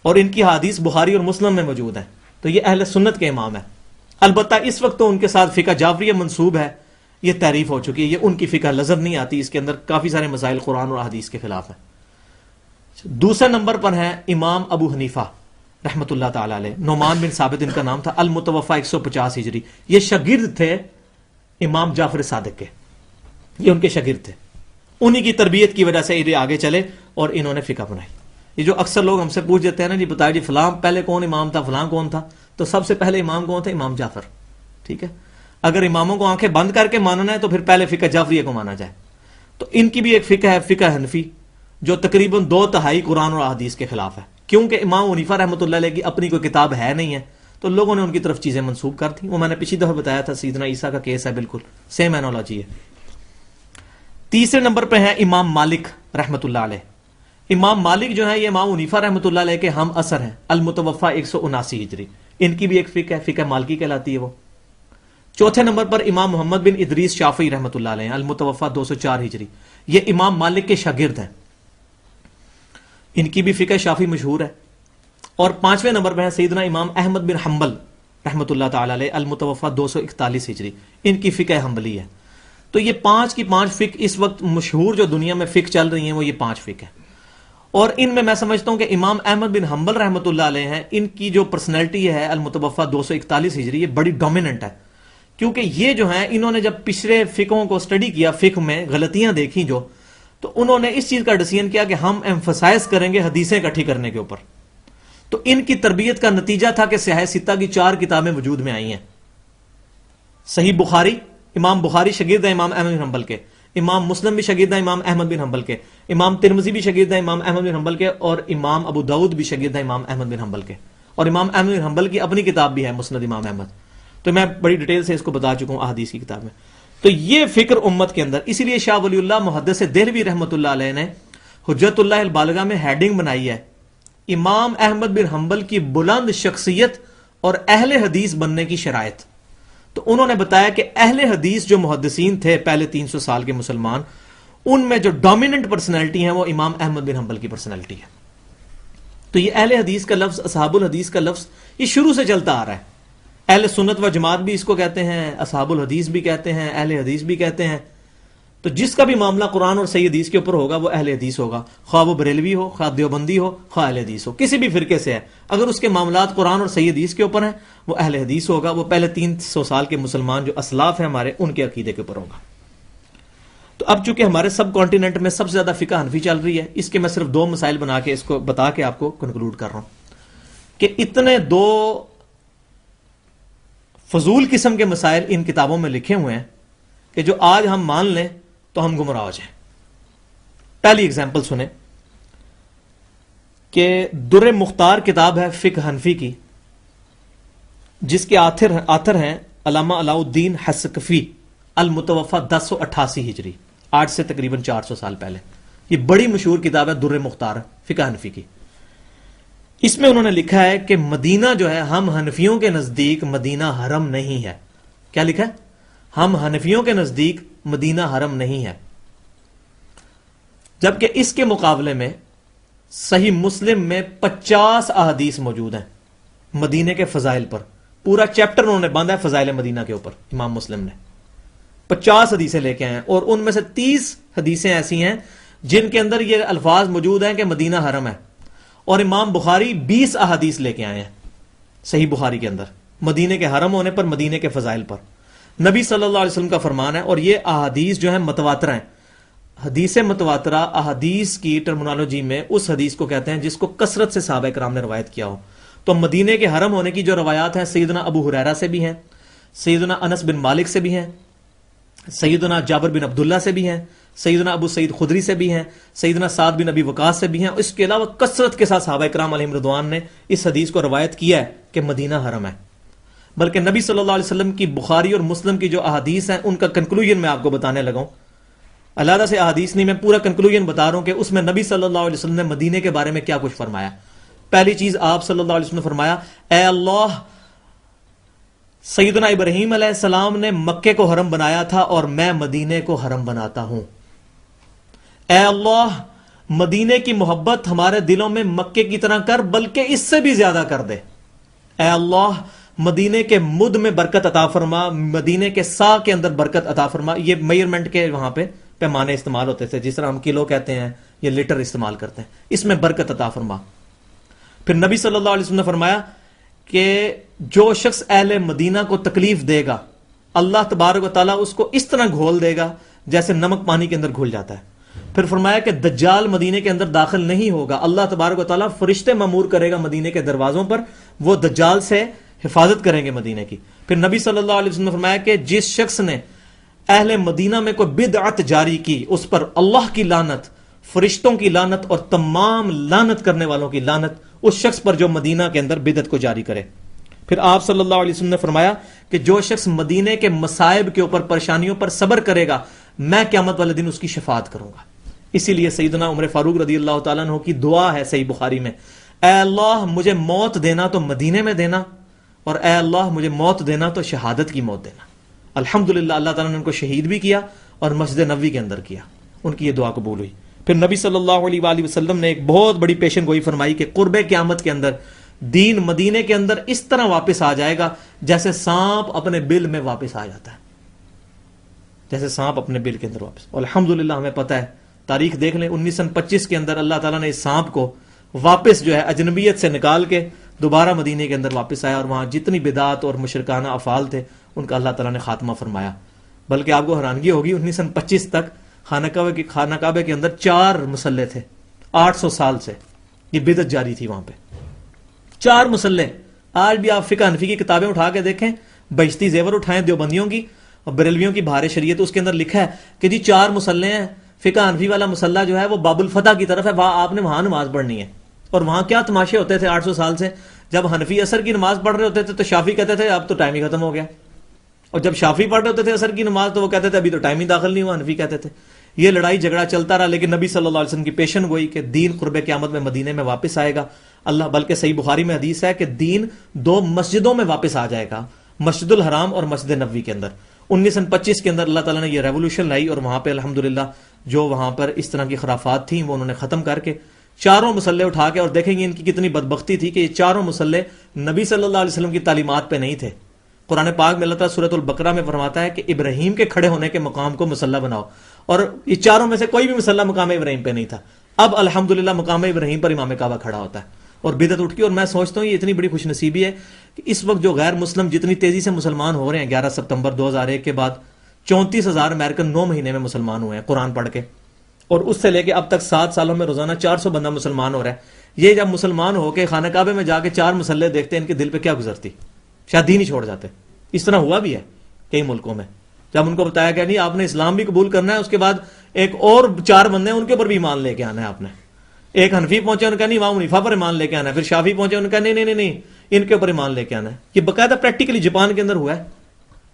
اور ان کی حدیث بخاری اور مسلم میں موجود ہیں. تو یہ اہل سنت کے امام ہیں. البتہ اس وقت تو ان کے ساتھ فقہ جعفریہ منسوب ہے، یہ تعریف ہو چکی ہے. یہ ان کی فقہ نظر نہیں آتی، اس کے اندر کافی سارے مسائل قرآن اور حدیث کے خلاف ہیں. دوسرے نمبر پر ہیں امام ابو حنیفہ رحمۃ اللہ تعالی علیہ. نعمان بن ثابت ان کا نام تھا، المتوفی 150 ہجری. یہ شاگرد تھے امام جعفر صادق کے، یہ ان کے شاگرد تھے. انہی کی تربیت کی وجہ سے یہ آگے چلے اور انہوں نے فقہ بنائی. یہ جو اکثر لوگ ہم سے پوچھ دیتے ہیں نا، جی بتائیں جی فلاں پہلے کون امام تھا، فلاں کون تھا، تو سب سے پہلے امام کون تھے؟ امام جعفر. ٹھیک ہے، اگر اماموں کو آنکھیں بند کر کے ماننا ہے تو پھر پہلے فقہ جعفریہ کو مانا جائے. تو ان کی بھی ایک فقہ ہے فقہ حنفی، جو تقریباً 2/3 قرآن اور حدیث کے خلاف ہے. کیونکہ امام حنیفہ رحمۃ اللہ علیہ کی اپنی کوئی کتاب ہے نہیں ہے تو لوگوں نے ان کی طرف چیزیں منسوب کر دی. وہ میں نے پچھلی دفعہ بتایا تھا، سیدنا عیسیٰ کا کیس ہے، بالکل سیم اینالوجی ہے. تیسرے نمبر پہ ہے امام مالک رحمۃ اللہ علیہ. امام مالک جو ہے یہ امام حنیفہ رحمۃ اللہ علیہ کے ہم اثر ہیں، المتوفی 179 ہجری. ان کی بھی ایک فقہ ہے، فقہ مالکی کہلاتی ہے وہ. چوتھے نمبر پر امام محمد بن ادریس شافعی رحمۃ اللہ علیہ، المتوفی 204 ہجری. یہ امام مالک کے شاگرد ہیں، ان کی بھی فقہ شافعی مشہور ہے. اور پانچویں نمبر پہ ہے سیدنا امام احمد بن حنبل رحمۃ اللہ تعالی علیہ، المتوفی 241 ہجری. ان کی فقہ حنبلی ہے. تو یہ 5 کی 5 فقہ اس وقت مشہور جو دنیا میں فقہ چل رہی ہیں وہ یہ 5 فقہ ہیں. اور ان میں سمجھتا ہوں کہ امام احمد بن حنبل رحمۃ اللہ علیہ ہیں، ان کی جو پرسنالٹی ہے المتوفی 241 ہجری، یہ بڑی ڈومیننٹ ہے. کیونکہ یہ جو ہیں انہوں نے جب پچھلے فقہوں کو اسٹڈی کیا، فقہ میں غلطیاں دیکھیں جو، تو انہوں نے اس چیز کا ڈیسیژن کیا کہ ہم ایمفسائز کریں گے حدیثیں اکٹھی کرنے کے اوپر. تو ان کی تربیت کا نتیجہ تھا کہ صحیح ستہ کی 4 کتابیں وجود میں آئی ہیں. صحیح بخاری، امام بخاری شاگرد ہیں امام احمد بن حنبل کے. امام مسلم بھی شاگرد ہیں امام احمد بن حنبل کے. امام ترمذی بھی شاگرد ہیں امام احمد بن حنبل کے. اور امام ابو داؤد بھی شاگرد ہیں امام احمد بن حنبل کے. اور امام احمد بن حنبل کی اپنی کتاب بھی ہے مسند امام احمد. تو میں بڑی ڈیٹیل سے اس کو بتا چکا ہوں احادیث کی کتاب میں. تو یہ فکر امت کے اندر، اسی لیے شاہ ولی اللہ محدث دہلوی رحمۃ اللہ علیہ نے حجت اللہ البالغہ میں ہیڈنگ بنائی ہے، امام احمد بن حنبل کی بلند شخصیت اور اہل حدیث بننے کی شرائط. تو انہوں نے بتایا کہ اہل حدیث جو محدثین تھے پہلے 300 سال کے مسلمان، ان میں جو ڈومیننٹ پرسنالٹی ہیں وہ امام احمد بن حنبل کی پرسنالٹی ہے. تو یہ اہل حدیث کا لفظ، اصحاب الحدیث کا لفظ، یہ شروع سے چلتا آ رہا ہے. اہل سنت و جماعت بھی اس کو کہتے ہیں، اصحاب الحدیث بھی کہتے ہیں، اہل حدیث بھی کہتے ہیں. تو جس کا بھی معاملہ قرآن اور صحیح حدیث کے اوپر ہوگا وہ اہل حدیث ہوگا، خواہ وہ بریلوی ہو، خواہ دیوبندی ہو، خواہ اہل حدیث ہو، کسی بھی فرقے سے ہے. اگر اس کے معاملات قرآن اور صحیح حدیث کے اوپر ہیں وہ اہل حدیث ہوگا. وہ پہلے 300 سال کے مسلمان جو اسلاف ہیں ہمارے، ان کے عقیدے کے اوپر ہوگا. تو اب چونکہ ہمارے سب کانٹیننٹ میں سب سے زیادہ فقہ حنفی چل رہی ہے، اس کے میں صرف 2 مسائل بنا کے اس کو بتا کے آپ کو کنکلوڈ کر رہا ہوں کہ اتنے 2 فضول قسم کے مسائل ان کتابوں میں لکھے ہوئے ہیں کہ جو آج ہم مان لیں تو ہم گمراہ ہو جائیں. پہلی اگزامپل سنیں کہ در مختار کتاب ہے فقہ حنفی کی، جس کے آتھر ہیں علامہ علاء الدین حسقفی، المتوفا 1088 ہجری، آج سے تقریباً 400 سال پہلے. یہ بڑی مشہور کتاب ہے در مختار فقہ حنفی کی. اس میں انہوں نے لکھا ہے کہ مدینہ جو ہے ہم حنفیوں کے نزدیک مدینہ حرم نہیں ہے. کیا لکھا ہے؟ ہم حنفیوں کے نزدیک مدینہ حرم نہیں ہے، جبکہ اس کے مقابلے میں صحیح مسلم میں 50 احادیث موجود ہیں مدینے کے فضائل پر. پورا چیپٹر انہوں نے باندھا ہے فضائل مدینہ کے اوپر. امام مسلم نے 50 حدیثیں لے کے آئے ہیں، اور ان میں سے 30 حدیثیں ایسی ہیں جن کے اندر یہ الفاظ موجود ہیں کہ مدینہ حرم ہے. اور امام بخاری 20 احادیث لے کے آئے ہیں صحیح بخاری کے اندر مدینے کے حرم ہونے پر، مدینے کے فضائل پر. نبی صلی اللہ علیہ وسلم کا فرمان ہے، اور یہ احادیث جو ہیں متواترہ ہیں. حدیث متواترہ احادیث کی ٹرمنالوجی میں اس حدیث کو کہتے ہیں جس کو کثرت سے صحابہ کرام نے روایت کیا ہو. تو مدینے کے حرم ہونے کی جو روایات ہیں سیدنا ابو ہریرہ سے بھی ہیں، سیدنا انس بن مالک سے بھی ہیں، سیدنا جابر بن عبداللہ سے بھی ہیں، سیدنا ابو سعید خدری سے بھی ہیں، سیدنا سعد بن ابی وقاص سے بھی ہیں. اس کے علاوہ کثرت کے ساتھ صحابہ کرام علیہم رضوان نے اس حدیث کو روایت کیا ہے کہ مدینہ حرم ہے. بلکہ نبی صلی اللہ علیہ وسلم کی بخاری اور مسلم کی جو احادیث ہیں ان کا کنکلوژن میں آپ کو بتانے لگا ہوں. علیحدہ سے احادیث نہیں، میں پورا کنکلوژن بتا رہا ہوں کہ اس میں نبی صلی اللہ علیہ وسلم نے مدینے کے بارے میں کیا کچھ فرمایا. پہلی چیز آپ صلی اللہ علیہ وسلم نے فرمایا، اے اللہ، سیدنا ابراہیم علیہ السلام نے مکے کو حرم بنایا تھا اور میں مدینے کو حرم بناتا ہوں. اے اللہ، مدینے کی محبت ہمارے دلوں میں مکے کی طرح کر، بلکہ اس سے بھی زیادہ کر دے. اے اللہ، مدینے کے مد میں برکت عطا فرما، مدینے کے سا کے اندر برکت عطا فرما. یہ میئرمنٹ کے وہاں پہ پیمانے استعمال ہوتے تھے، جس طرح ہم کلو کہتے ہیں یا لیٹر استعمال کرتے ہیں. اس میں برکت عطا فرما. پھر نبی صلی اللہ علیہ وسلم نے فرمایا کہ جو شخص اہل مدینہ کو تکلیف دے گا اللہ تبارک و تعالیٰ اس کو اس طرح گھول دے گا جیسے نمک پانی کے اندر گھل جاتا ہے. پھر فرمایا کہ دجال مدینے کے اندر داخل نہیں ہوگا. اللہ تبارک و تعالیٰ فرشتے مامور کرے گا مدینے کے دروازوں پر، وہ دجال سے حفاظت کریں گے مدینے کی. پھر نبی صلی اللہ علیہ وسلم نے فرمایا کہ جس شخص نے اہل مدینہ میں کوئی بدعت جاری کی اس پر اللہ کی لعنت، فرشتوں کی لعنت اور تمام لعنت کرنے والوں کی لعنت اس شخص پر جو مدینہ کے اندر بدعت کو جاری کرے. پھر آپ صلی اللہ علیہ وسلم نے فرمایا کہ جو شخص مدینے کے مصائب کے اوپر، پریشانیوں پر صبر کرے گا، میں قیامت والے دن اس کی شفاعت کروں گا. اسی لیے سیدنا عمر فاروق رضی اللہ تعالیٰ عنہ کی دعا ہے صحیح بخاری میں، اے اللہ مجھے موت دینا تو مدینے میں دینا، اور اے اللہ مجھے موت دینا تو شہادت کی موت دینا. الحمدللہ اللہ تعالیٰ نے ان کو شہید بھی کیا اور مسجد نبوی کے اندر کیا. ان کی یہ دعا قبول ہوئی. پھر نبی صلی اللہ علیہ وآلہ وسلم نے ایک بہت بڑی پیشن گوئی فرمائی کہ قرب قیامت کے اندر دین مدینے کے اندر اس طرح واپس آ جائے گا جیسے سانپ اپنے بل میں واپس آ جاتا ہے، جیسے سانپ اپنے بل کے اندر واپس. الحمدللہ ہمیں پتہ ہے، تاریخ دیکھ لیں 1925 کے اندر اللہ تعالیٰ نے اس سانپ کو واپس جو ہے اجنبیت سے نکال کے دوبارہ مدینے کے اندر واپس آیا، اور وہاں جتنی بدعات اور مشرکانہ افعال تھے ان کا اللہ تعالیٰ نے خاتمہ فرمایا. بلکہ آپ کو حیرانگی ہوگی 1925 تک خانہ کعبہ کے اندر 4 مصلے تھے. 800 سال سے یہ بدعت جاری تھی وہاں پہ. 4 مصلے. آج بھی آپ فقہ حنفی کی کتابیں اٹھا کے دیکھیں، بہشتی زیور اٹھائیں دیوبندیوں کی اور بریلویوں کی بہار شریعت، اس کے اندر لکھا ہے کہ جی 4 مصلے ہیں. فقہ حنفی والا مصلہ جو ہے وہ باب الفتح کی طرف ہے، وہاں آپ نے وہاں نماز پڑھنی ہے. اور وہاں کیا تماشے ہوتے تھے 800 سال سے، جب حنفی عصر کی نماز پڑھ رہے ہوتے تھے تو شافی کہتے تھے اب تو ٹائم ہی ختم ہو گیا، اور جب شافی پڑھ رہے ہوتے تھے عصر کی نماز تو وہ کہتے تھے ابھی تو ٹائم ہی داخل نہیں ہوا، حنفی کہتے تھے. یہ لڑائی جھگڑا چلتا رہا، لیکن نبی صلی اللہ علیہ وسلم کی پیشن گوئی کہ دین قرب قیامت میں مدینے میں واپس آئے گا. اللہ بلکہ صحیح بخاری میں حدیث ہے کہ دین 2 مسجدوں میں واپس آ جائے گا، مسجد الحرام اور مسجد نبوی کے اندر. 1925 کے اندر اللہ تعالیٰ نے یہ ریولوشن لائی، اور وہاں پہ الحمدللہ جو وہاں پر اس طرح کی خرافات تھیں وہ انہوں نے ختم کر کے 4 مصلے اٹھا کے، اور دیکھیں گے ان کی کتنی بدبختی تھی کہ یہ 4 مصلے نبی صلی اللہ علیہ وسلم کی تعلیمات پہ نہیں تھے. قرآن پاک میں اللہ تعالیٰ سورۃ البقرہ میں فرماتا ہے کہ ابراہیم کے کھڑے ہونے کے مقام کو مصلی بناؤ، اور یہ 4 میں سے کوئی بھی مصلی مقام ابراہیم پہ نہیں تھا. اب الحمدللہ مقام ابراہیم پر امام کعبہ کھڑا ہوتا ہے اور بدعت اٹھ کی. اور میں سوچتا ہوں یہ اتنی بڑی خوش نصیبی ہے کہ اس وقت جو غیر مسلم جتنی تیزی سے مسلمان ہو رہے ہیں، 11 ستمبر 2001 کے بعد 34,000 امریکن 9 مہینے میں مسلمان ہوئے ہیں قرآن پڑھ کے، اور اس سے لے کے اب تک 7 سالوں میں روزانہ 400 بندہ مسلمان ہو رہا ہے. یہ جب مسلمان ہو کے خانہ کعبے میں جا کے 4 مصلے دیکھتے ان کے دل پہ کیا گزرتی، شاید دین ہی چھوڑ جاتے. اس طرح ہوا بھی ہے کئی ملکوں میں، جب ان کو بتایا کہ نہیں آپ نے اسلام بھی قبول کرنا ہے، اس کے بعد ایک اور 4 بندے ہیں ان کے اوپر بھی ایمان لے کے آنا ہے آپ نے. ایک حنفی پہنچے ان کا نہیں امام حنیفہ پر ایمان لے کے آنا ہے، پھر شافی پہنچے ان کا نہیں ان کے اوپر ایمان لے کے آنا ہے. یہ باقاعدہ پریکٹیکلی جاپان کے اندر ہوا ہے.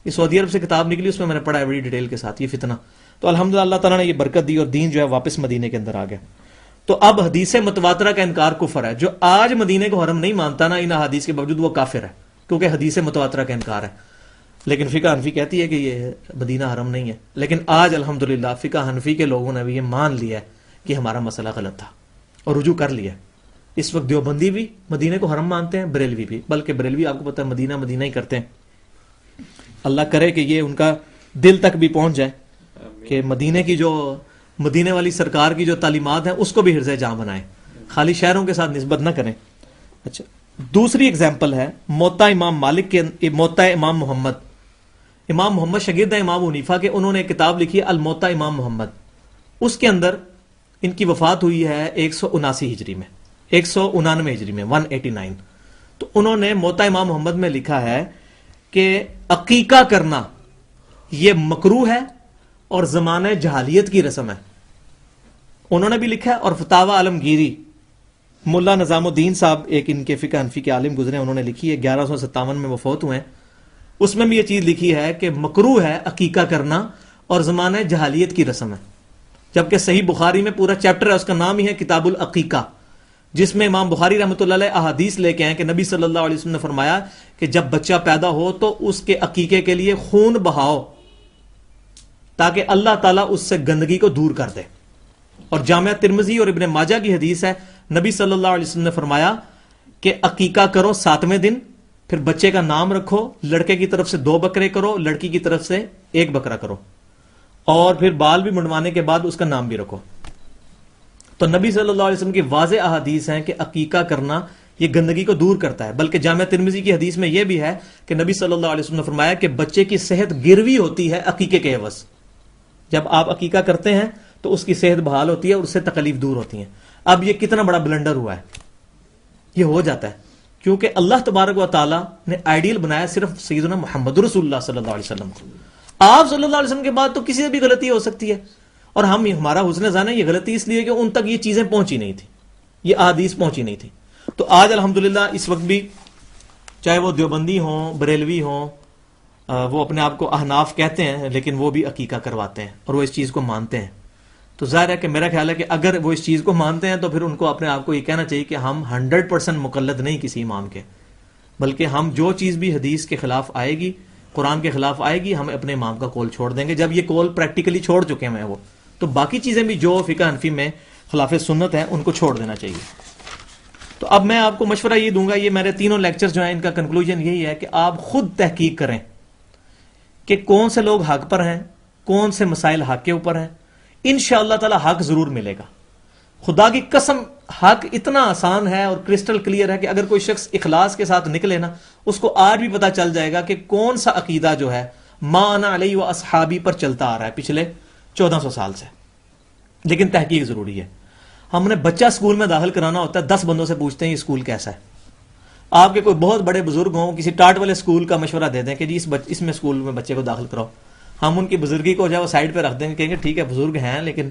یہ سعودی عرب سے کتاب نکلی، اس میں نے پڑھا ہے بڑی ڈیٹیل کے ساتھ یہ فتنہ. تو الحمدللہ اللہ تعالیٰ نے یہ برکت دی اور دین جو ہے واپس مدینے کے اندر آ گیا. تو اب حدیث متواترہ کا انکار کفر ہے. جو آج مدینے کو حرم نہیں مانتا نا ان احادیث کے باوجود، وہ کافر ہے، کیونکہ حدیث متواترہ کا انکار ہے. لیکن فقہ حنفی کہتی ہے کہ یہ مدینہ حرم نہیں ہے. لیکن آج الحمدللہ فقہ حنفی کے لوگوں نے بھی یہ مان لیا ہے کہ ہمارا مسئلہ غلط تھا اور رجوع کر لیا. اس وقت دیوبندی بھی مدینے کو حرم مانتے ہیں، بریلوی بھی، بلکہ بریلوی آپ کو پتہ ہے مدینہ مدینہ ہی کرتے ہیں. اللہ کرے کہ یہ ان کا دل تک بھی پہنچ جائے کہ مدینے کی جو مدینے والی سرکار کی جو تعلیمات ہیں اس کو بھی حرزِ جاں بنائیں، خالی شہروں کے ساتھ نسبت نہ کریں. اچھا، دوسری اگزامپل ہے موطا امام مالک کے، موطا امام محمد. امام محمد شاگرد ہیں امام حنیفہ کے، انہوں نے ایک کتاب لکھی ہے الموطا امام محمد. اس کے اندر ان کی وفات ہوئی ہے 179 ہجری میں، 199 ہجری میں، 189. تو انہوں نے موطا امام محمد میں لکھا ہے کہ عقیقہ کرنا یہ مکروہ ہے اور زمانہ جہالیت کی رسم ہے. انہوں نے بھی لکھا ہے. اور فتاوی عالمگیری ملا نظام الدین صاحب ایک ان کے فقہ حنفی کے عالم گزرے، انہوں نے لکھی ہے، 1157 میں وفات ہوئے ہیں. اس میں بھی یہ چیز لکھی ہے کہ مکروہ ہے عقیقہ کرنا اور زمانہ جہالیت کی رسم ہے. جبکہ صحیح بخاری میں پورا چیپٹر ہے، اس کا نام ہی ہے کتاب العقیقہ، جس میں امام بخاری رحمۃ اللہ علیہ احادیث لے کے ہیں کہ نبی صلی اللہ علیہ وسلم نے فرمایا کہ جب بچہ پیدا ہو تو اس کے عقیقے کے لیے خون بہاؤ تاکہ اللہ تعالیٰ اس سے گندگی کو دور کر دے. اور جامعہ ترمذی اور ابن ماجہ کی حدیث ہے، نبی صلی اللہ علیہ وسلم نے فرمایا کہ عقیقہ کرو 7ویں دن، پھر بچے کا نام رکھو، لڑکے کی طرف سے 2 بکرے کرو، لڑکی کی طرف سے 1 بکرا کرو، اور پھر بال بھی منڈوانے کے بعد اس کا نام بھی رکھو. تو نبی صلی اللہ علیہ وسلم کی واضح احادیث ہیں کہ عقیقہ کرنا یہ گندگی کو دور کرتا ہے. بلکہ جامعہ ترمذی کی حدیث میں یہ بھی ہے کہ نبی صلی اللہ علیہ وسلم نے فرمایا کہ بچے کی صحت گروی ہوتی ہے عقیقے کے عوض. جب آپ عقیقہ کرتے ہیں تو اس کی صحت بحال ہوتی ہے اور اس سے تکلیف دور ہوتی ہیں. اب یہ کتنا بڑا بلنڈر ہوا ہے، یہ ہو جاتا ہے کیونکہ اللہ تبارک و تعالیٰ نے آئیڈیل بنایا صرف سیدنا محمد رسول اللہ صلی اللہ علیہ وسلم کو. آپ صلی اللہ علیہ وسلم کے بعد تو کسی سے بھی غلطی ہو سکتی ہے، اور ہمارا حسن ظن ہے یہ غلطی اس لیے کہ ان تک یہ چیزیں پہنچی نہیں تھی، یہ احادیث پہنچی نہیں تھی. تو آج الحمدللہ اس وقت بھی چاہے وہ دیوبندی ہوں، بریلوی ہوں، وہ اپنے آپ کو احناف کہتے ہیں، لیکن وہ بھی عقیقہ کرواتے ہیں اور وہ اس چیز کو مانتے ہیں. تو ظاہر ہے کہ میرا خیال ہے کہ اگر وہ اس چیز کو مانتے ہیں تو پھر ان کو اپنے آپ کو یہ کہنا چاہیے کہ ہم 100% مقلد نہیں کسی امام کے، بلکہ ہم جو چیز بھی حدیث کے خلاف آئے گی، قرآن کے خلاف آئے گی، ہم اپنے امام کا قول چھوڑ دیں گے. جب یہ قول پریکٹیکلی چھوڑ چکے ہیں وہ، تو باقی چیزیں بھی جو فقہ حنفی میں خلاف سنت ہیں ان کو چھوڑ دینا چاہیے. تو اب میں آپ کو مشورہ یہ دوں گا، یہ میرے تینوں لیکچر جو ہیں ان کا کنکلوژن یہی ہے کہ آپ خود تحقیق کریں کہ کون سے لوگ حق پر ہیں، کون سے مسائل حق کے اوپر ہیں. انشاءاللہ تعالی حق ضرور ملے گا. خدا کی قسم حق اتنا آسان ہے اور کرسٹل کلیئر ہے کہ اگر کوئی شخص اخلاص کے ساتھ نکلے نا، اس کو آج بھی پتا چل جائے گا کہ کون سا عقیدہ جو ہے ما انا علیہ و اصحابی پر چلتا آ رہا ہے پچھلے 1400 سال سے. لیکن تحقیق ضروری ہے. ہم نے بچہ اسکول میں داخل کرانا ہوتا ہے، 10 بندوں سے پوچھتے ہیں یہ اسکول کیسا ہے. آپ کے کوئی بہت بڑے بزرگ ہوں، کسی ٹاٹ والے اسکول کا مشورہ دے دیں کہ جی اس میں اسکول میں بچے کو داخل کراؤ، ہم ان کی بزرگی کو جو ہے وہ سائڈ پہ رکھ دیں گے، کہیں گے ٹھیک ہے بزرگ ہیں لیکن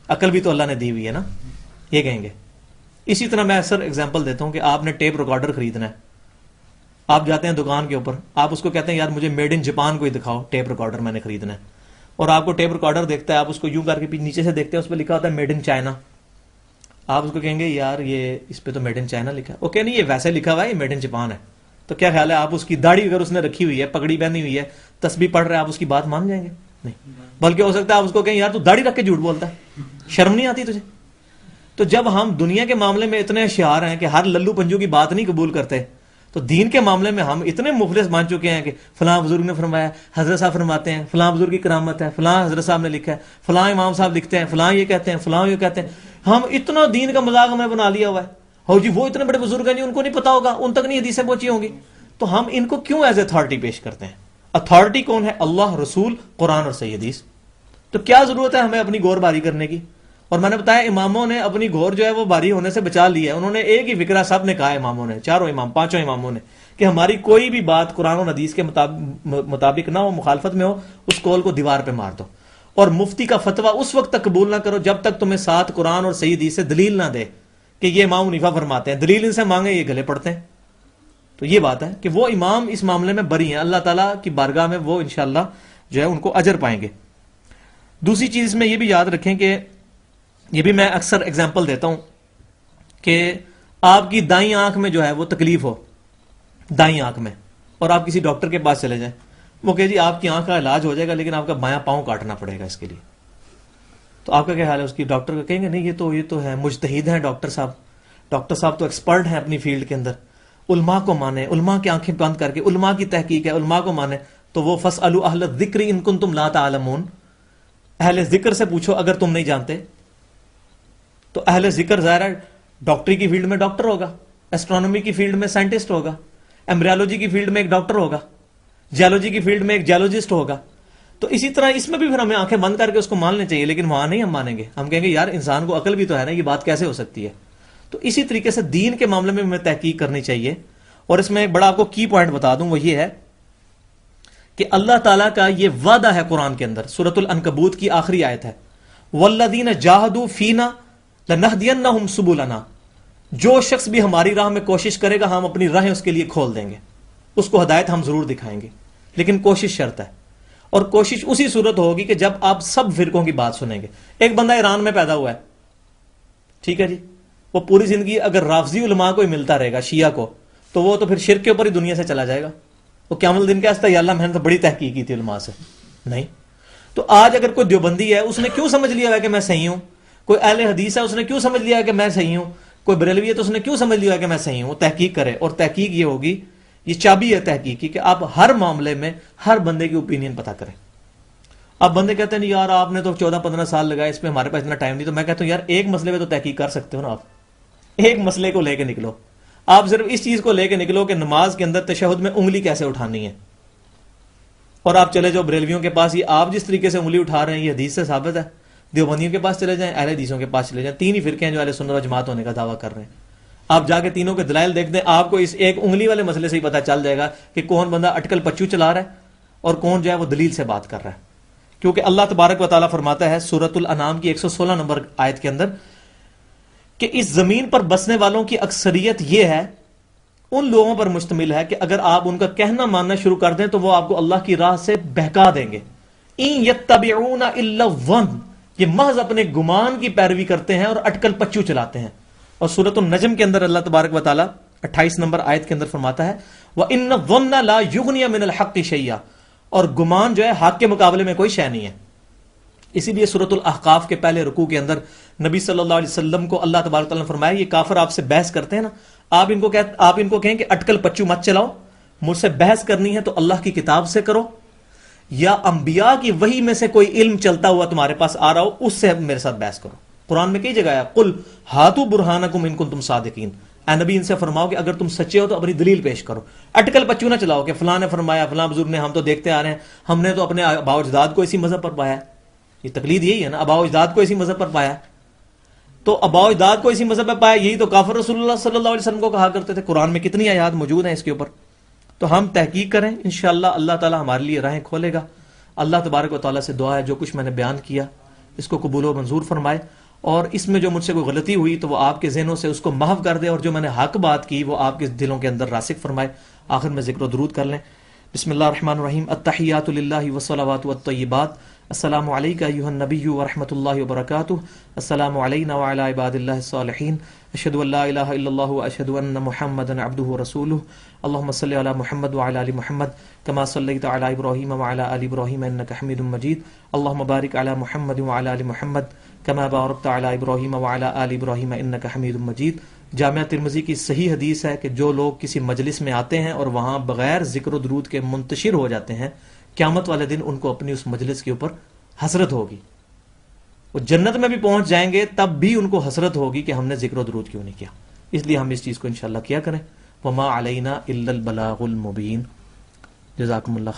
عقل بھی تو اللہ نے دی ہوئی ہے نا، یہ کہیں گے. اسی طرح میں اکثر اگزامپل دیتا ہوں کہ آپ نے ٹیپ ریکارڈر خریدنا ہے، آپ جاتے ہیں دکان کے اوپر، آپ اس کو کہتے ہیں یار مجھے میڈ ان جاپان کوئی دکھاؤ ٹیپ ریکارڈر میں نے خریدنا ہے، اور آپ کو ٹیپ ریکارڈر دیکھتا ہے، آپ اس کو یوں کر کے نیچے سے دیکھتے ہیں، اس پہ لکھا ہوتا ہے میڈ ان چائنا. آپ اس کو کہیں گے یار یہ اس پہ تو میڈ ان چائنا لکھا ہے، اوکے نہیں یہ ویسے لکھا ہوا ہے، یہ میڈ ان جاپان ہے. تو کیا خیال ہے آپ اس کی داڑھی اگر اس نے رکھی ہوئی ہے، پگڑی پہنی ہوئی ہے، تسبیح پڑھ رہا ہے، آپ اس کی بات مان جائیں گے؟ نہیں. بلکہ ہو سکتا ہے آپ اس کو کہیں یار تو داڑھی رکھ کے جھوٹ بولتا ہے، شرم نہیں آتی تجھے؟ تو جب ہم دنیا کے معاملے میں اتنے ہوشیار ہیں کہ ہر للو پنجو کی بات نہیں قبول کرتے، تو دین کے معاملے میں ہم اتنے مفلس مان چکے ہیں کہ فلاں بزرگ نے فرمایا، حضرت صاحب فرماتے ہیں، فلاں بزرگ کی کرامت ہے، فلاں حضرت صاحب نے لکھا ہے، فلاں امام صاحب لکھتے ہیں، فلاں یہ کہتے ہیں، فلاں یہ کہتے ہیں. ہم اتنا دین کا مذاق ہمیں بنا لیا ہوا ہے. ہو جی وہ اتنے بڑے بزرگ ہیں جی، ان کو نہیں پتا ہوگا، ان تک نہیں حدیثیں پہنچی ہوں گی. تو ہم ان کو کیوں ایز اتھارٹی پیش کرتے ہیں؟ اتھارٹی کون ہے؟ اللہ، رسول، قرآن اور صحیح حدیث. تو کیا ضرورت ہے ہمیں اپنی گور باری کرنے کی؟ اور میں نے بتایا اماموں نے اپنی گور جو ہے وہ باری ہونے سے بچا لی ہے. انہوں نے ایک ہی فکرہ سب نے کہا، اماموں نے، چاروں امام، پانچوں اماموں نے، کہ ہماری کوئی بھی بات قرآن اور حدیث کے مطابق نہ ہو، مخالفت میں ہو، اس قول کو دیوار پہ مار دو. اور مفتی کا فتویٰ اس وقت تک قبول نہ کرو جب تک تمہیں ساتھ قرآن اور صحیح حدیث سے دلیل نہ دے کہ یہ امام حنیفہ فرماتے ہیں. دلیل ان سے مانگے یہ گلے پڑتے ہیں. تو یہ بات ہے کہ وہ امام اس معاملے میں بری ہیں، اللہ تعالیٰ کی بارگاہ میں وہ انشاءاللہ جو ہے ان کو اجر پائیں گے۔ دوسری چیز میں یہ بھی یاد رکھیں کہ یہ بھی میں اکثر اگزامپل دیتا ہوں کہ آپ کی دائیں آنکھ میں جو ہے وہ تکلیف ہو، دائیں آنکھ میں، اور آپ کسی ڈاکٹر کے پاس چلے جائیں، وہ کہ جی آپ کی آنکھ کا علاج ہو جائے گا لیکن آپ کا بایاں پاؤں کاٹنا پڑے گا اس کے لیے، تو آپ کا کیا حال ہے؟ اس کی ڈاکٹر کو کہیں گے نہیں یہ تو ہے، مجتہد ہیں ڈاکٹر صاحب تو ایکسپرٹ ہیں اپنی فیلڈ کے اندر، علماء کو مانے، علماء کی آنکھیں بند کر کے، علماء کی تحقیق ہے، علماء کو مانے، تو وہ فَاسْأَلُوا أَهْلَ الذِّكْرِ إِن كُنتُمْ لَا تَعْلَمُونَ، اہل ذکر سے پوچھو اگر تم نہیں جانتے۔ تو اہل ذکر ظاہر ہے ڈاکٹری کی فیلڈ میں ڈاکٹر ہوگا، ایسٹرونومی کی فیلڈ میں سائنٹسٹ ہوگا، ایمبریالوجی کی فیلڈ میں ایک ڈاکٹر ہوگا، جیولوجی کی فیلڈ میں ایک جیولوجسٹ ہوگا۔ تو اسی طرح اس میں بھی پھر ہمیں آنکھیں بند کر کے اس کو ماننے چاہیے، لیکن وہاں نہیں ہم مانیں گے، ہم کہیں گے یار انسان کو عقل بھی تو ہے نا، یہ بات کیسے ہو سکتی ہے؟ تو اسی طریقے سے دین کے معاملے میں ہمیں تحقیق کرنی چاہیے۔ اور اس میں ایک بڑا آپ کو کی پوائنٹ بتا دوں، وہ یہ ہے کہ اللہ تعالیٰ کا یہ وعدہ ہے قرآن کے اندر، سورۃ العنکبوت کی آخری آیت ہے، وَالَّذِينَ جَاهَدُوا فِينَا لَنَهْدِيَنَّهُمْ سُبُلَنَا، جو شخص بھی ہماری راہ میں کوشش کرے گا ہم اپنی راہیں اس کے لیے کھول دیں گے، اس کو ہدایت ہم ضرور دکھائیں گے، لیکن کوشش شرط ہے، اور کوشش اسی صورت ہوگی کہ جب آپ سب فرقوں کی بات سنیں گے۔ ایک بندہ ایران میں پیدا ہوا ہے، ٹھیک ہے جی، وہ پوری زندگی اگر رافضی علماء کو ہی ملتا رہے گا، شیعہ کو، تو وہ تو پھر شرک کے اوپر ہی دنیا سے چلا جائے گا۔ وہ قیامت الدین کیا ہستا ہے، یا اللہ میں نے تو بڑی تحقیق کی تھی علماء سے، نہیں۔ تو آج اگر کوئی دیوبندی ہے اس نے کیوں سمجھ لیا ہے کہ میں صحیح ہوں، کوئی اہل حدیث ہے اس نے کیوں سمجھ لیا ہے کہ میں صحیح ہوں، کوئی بریلوی ہے تو اس نے کیوں سمجھ لیا ہے کہ میں صحیح ہوں؟ وہ تحقیق کرے، اور تحقیق یہ ہوگی، یہ چابی ہے تحقیق کی، کہ آپ ہر معاملے میں ہر بندے کی اوپینین پتہ کریں۔ اب بندے کہتے ہیں نہیں یار آپ نے تو 14-15 سال لگائے اس پہ، ہمارے پاس اتنا ٹائم نہیں، تو میں کہتا ہوں یار ایک مسئلے پہ تو تحقیق کر سکتے ہو نا، آپ ایک مسئلے کو لے کے نکلو، آپ صرف اس چیز کو لے کے نکلو کہ نماز کے اندر تشہد میں انگلی کیسے اٹھانی ہے، اور آپ چلے جاؤ بریلویوں کے پاس، یہ آپ جس طریقے سے انگلی اٹھا رہے ہیں یہ حدیث سے ثابت ہے، دیوبندیوں کے پاس چلے جائیں، اہل حدیثوں کے پاس چلے جائیں، تین ہی فرقے ہیں جو اہل سنت و جماعت ہونے کا دعویٰ کر رہے ہیں، آپ جا کے تینوں کے دلائل دیکھ دیں، آپ کو اس ایک انگلی والے مسئلے سے ہی پتہ چل جائے گا کہ کون بندہ اٹکل پچو چلا رہا ہے اور کون جو ہے وہ دلیل سے بات کر رہا ہے۔ کیونکہ اللہ تبارک و تعالیٰ فرماتا ہے سورۃ الانعام کی 116 نمبر آیت کے اندر کہ اس زمین پر بسنے والوں کی اکثریت یہ ہے، ان لوگوں پر مشتمل ہے کہ اگر آپ ان کا کہنا ماننا شروع کر دیں تو وہ آپ کو اللہ کی راہ سے بہکا دیں گے۔ ان یتبعون الا الظن، یہ محض اپنے گمان کی پیروی کرتے ہیں اور اٹکل پچو چلاتے ہیں۔ اور سورۃ النجم کے اندر اللہ تبارک و تعالیٰ 28 نمبر آیت کے اندر فرماتا ہے وَإِنَّ الظَّنَّ لَا يُغْنِيَ مِنَ الْحَقِّ شَيْئًا، اور گمان جو ہے حق کے مقابلے میں کوئی شے نہیں ہے۔ اسی لیے سورۃ الاحقاف کے پہلے رکوع کے اندر نبی صلی اللہ علیہ وسلم کو اللہ تبارک و تعالیٰ نے فرمایا یہ کافر آپ سے بحث کرتے ہیں نا، آپ ان کو کہیں کہ اٹکل پچو مت چلاؤ، مجھ سے بحث کرنی ہے تو اللہ کی کتاب سے کرو، یا انبیاء کی وحی میں سے کوئی علم چلتا ہوا تمہارے پاس آ رہا ہو اس سے میرے ساتھ بحث کرو۔ قرآن میں کئی جگہ ہے قل ہاتوا برہانکم ان کنتم صادقین، اے نبی ان سے فرماؤ کہ اگر تم سچے ہو تو اپنی دلیل پیش کرو، اٹکل پچو نہ چلاؤ کہ فلاں نے فرمایا، فلاں بزرگ نے، ہم تو دیکھتے آ رہے ہیں، ہم نے تو اپنے آباء و اجداد کو اسی مذہب پر پایا ہے۔ یہ تقلید یہی ہے نا، آباء و اجداد کو اسی مذہب پر پایا، تو آباء و اجداد کو اسی مذہب پر پایا، یہی تو کافر رسول اللہ صلی اللہ علیہ وسلم کو کہا کرتے تھے۔ قرآن میں کتنی آیات موجود ہیں اس کے اوپر، تو ہم تحقیق کریں، انشاءاللہ اللہ تعالی ہمارے لیے راہیں کھولے گا۔ اللہ تبارک و تعالیٰ سے دعا ہے جو کچھ میں نے بیان کیا اس کو قبول و منظور فرمائے، اور اس میں جو مجھ سے کوئی غلطی ہوئی تو وہ آپ کے ذہنوں سے اس کو محو کر دے، اور جو میں نے حق بات کی وہ آپ کے دلوں کے اندر راسخ فرمائے۔ آخر میں ذکر و درود کر لیں۔ بسم اللہ الرحمن الرحیم، التحیات للہ والصلوات والطیبات، السلام علیک ایھا النبی ورحمۃ اللہ وبرکاتہ، السلام علینا وعلی عباد اللہ الصالحین، اشہد ان لا الہ الا اللہ واشہد ان محمدا عبدہ ورسولہ، اللہم صلی علی محمد وعلی آل محمد کما صلیت علی ابراہیم وعلی آل ابراہیم انک حمید مجید، اللہم بارک علی محمد وعلی آل محمد کما بارکت علی ابراہیم وعلی آل ابراہیم انک حمید مجید۔ جامعہ ترمذی کی صحیح حدیث ہے کہ جو لوگ کسی مجلس میں آتے ہیں اور وہاں بغیر ذکر و درود کے منتشر ہو جاتے ہیں، قیامت والے دن ان کو اپنی اس مجلس کے اوپر حسرت ہوگی، وہ جنت میں بھی پہنچ جائیں گے تب بھی ان کو حسرت ہوگی کہ ہم نے ذکر و درود کیوں نہیں کیا۔ اس لیے ہم اس چیز کو انشاءاللہ کیا کریں۔ وما علینا الا البلاغ المبین۔ جزاکم اللہ۔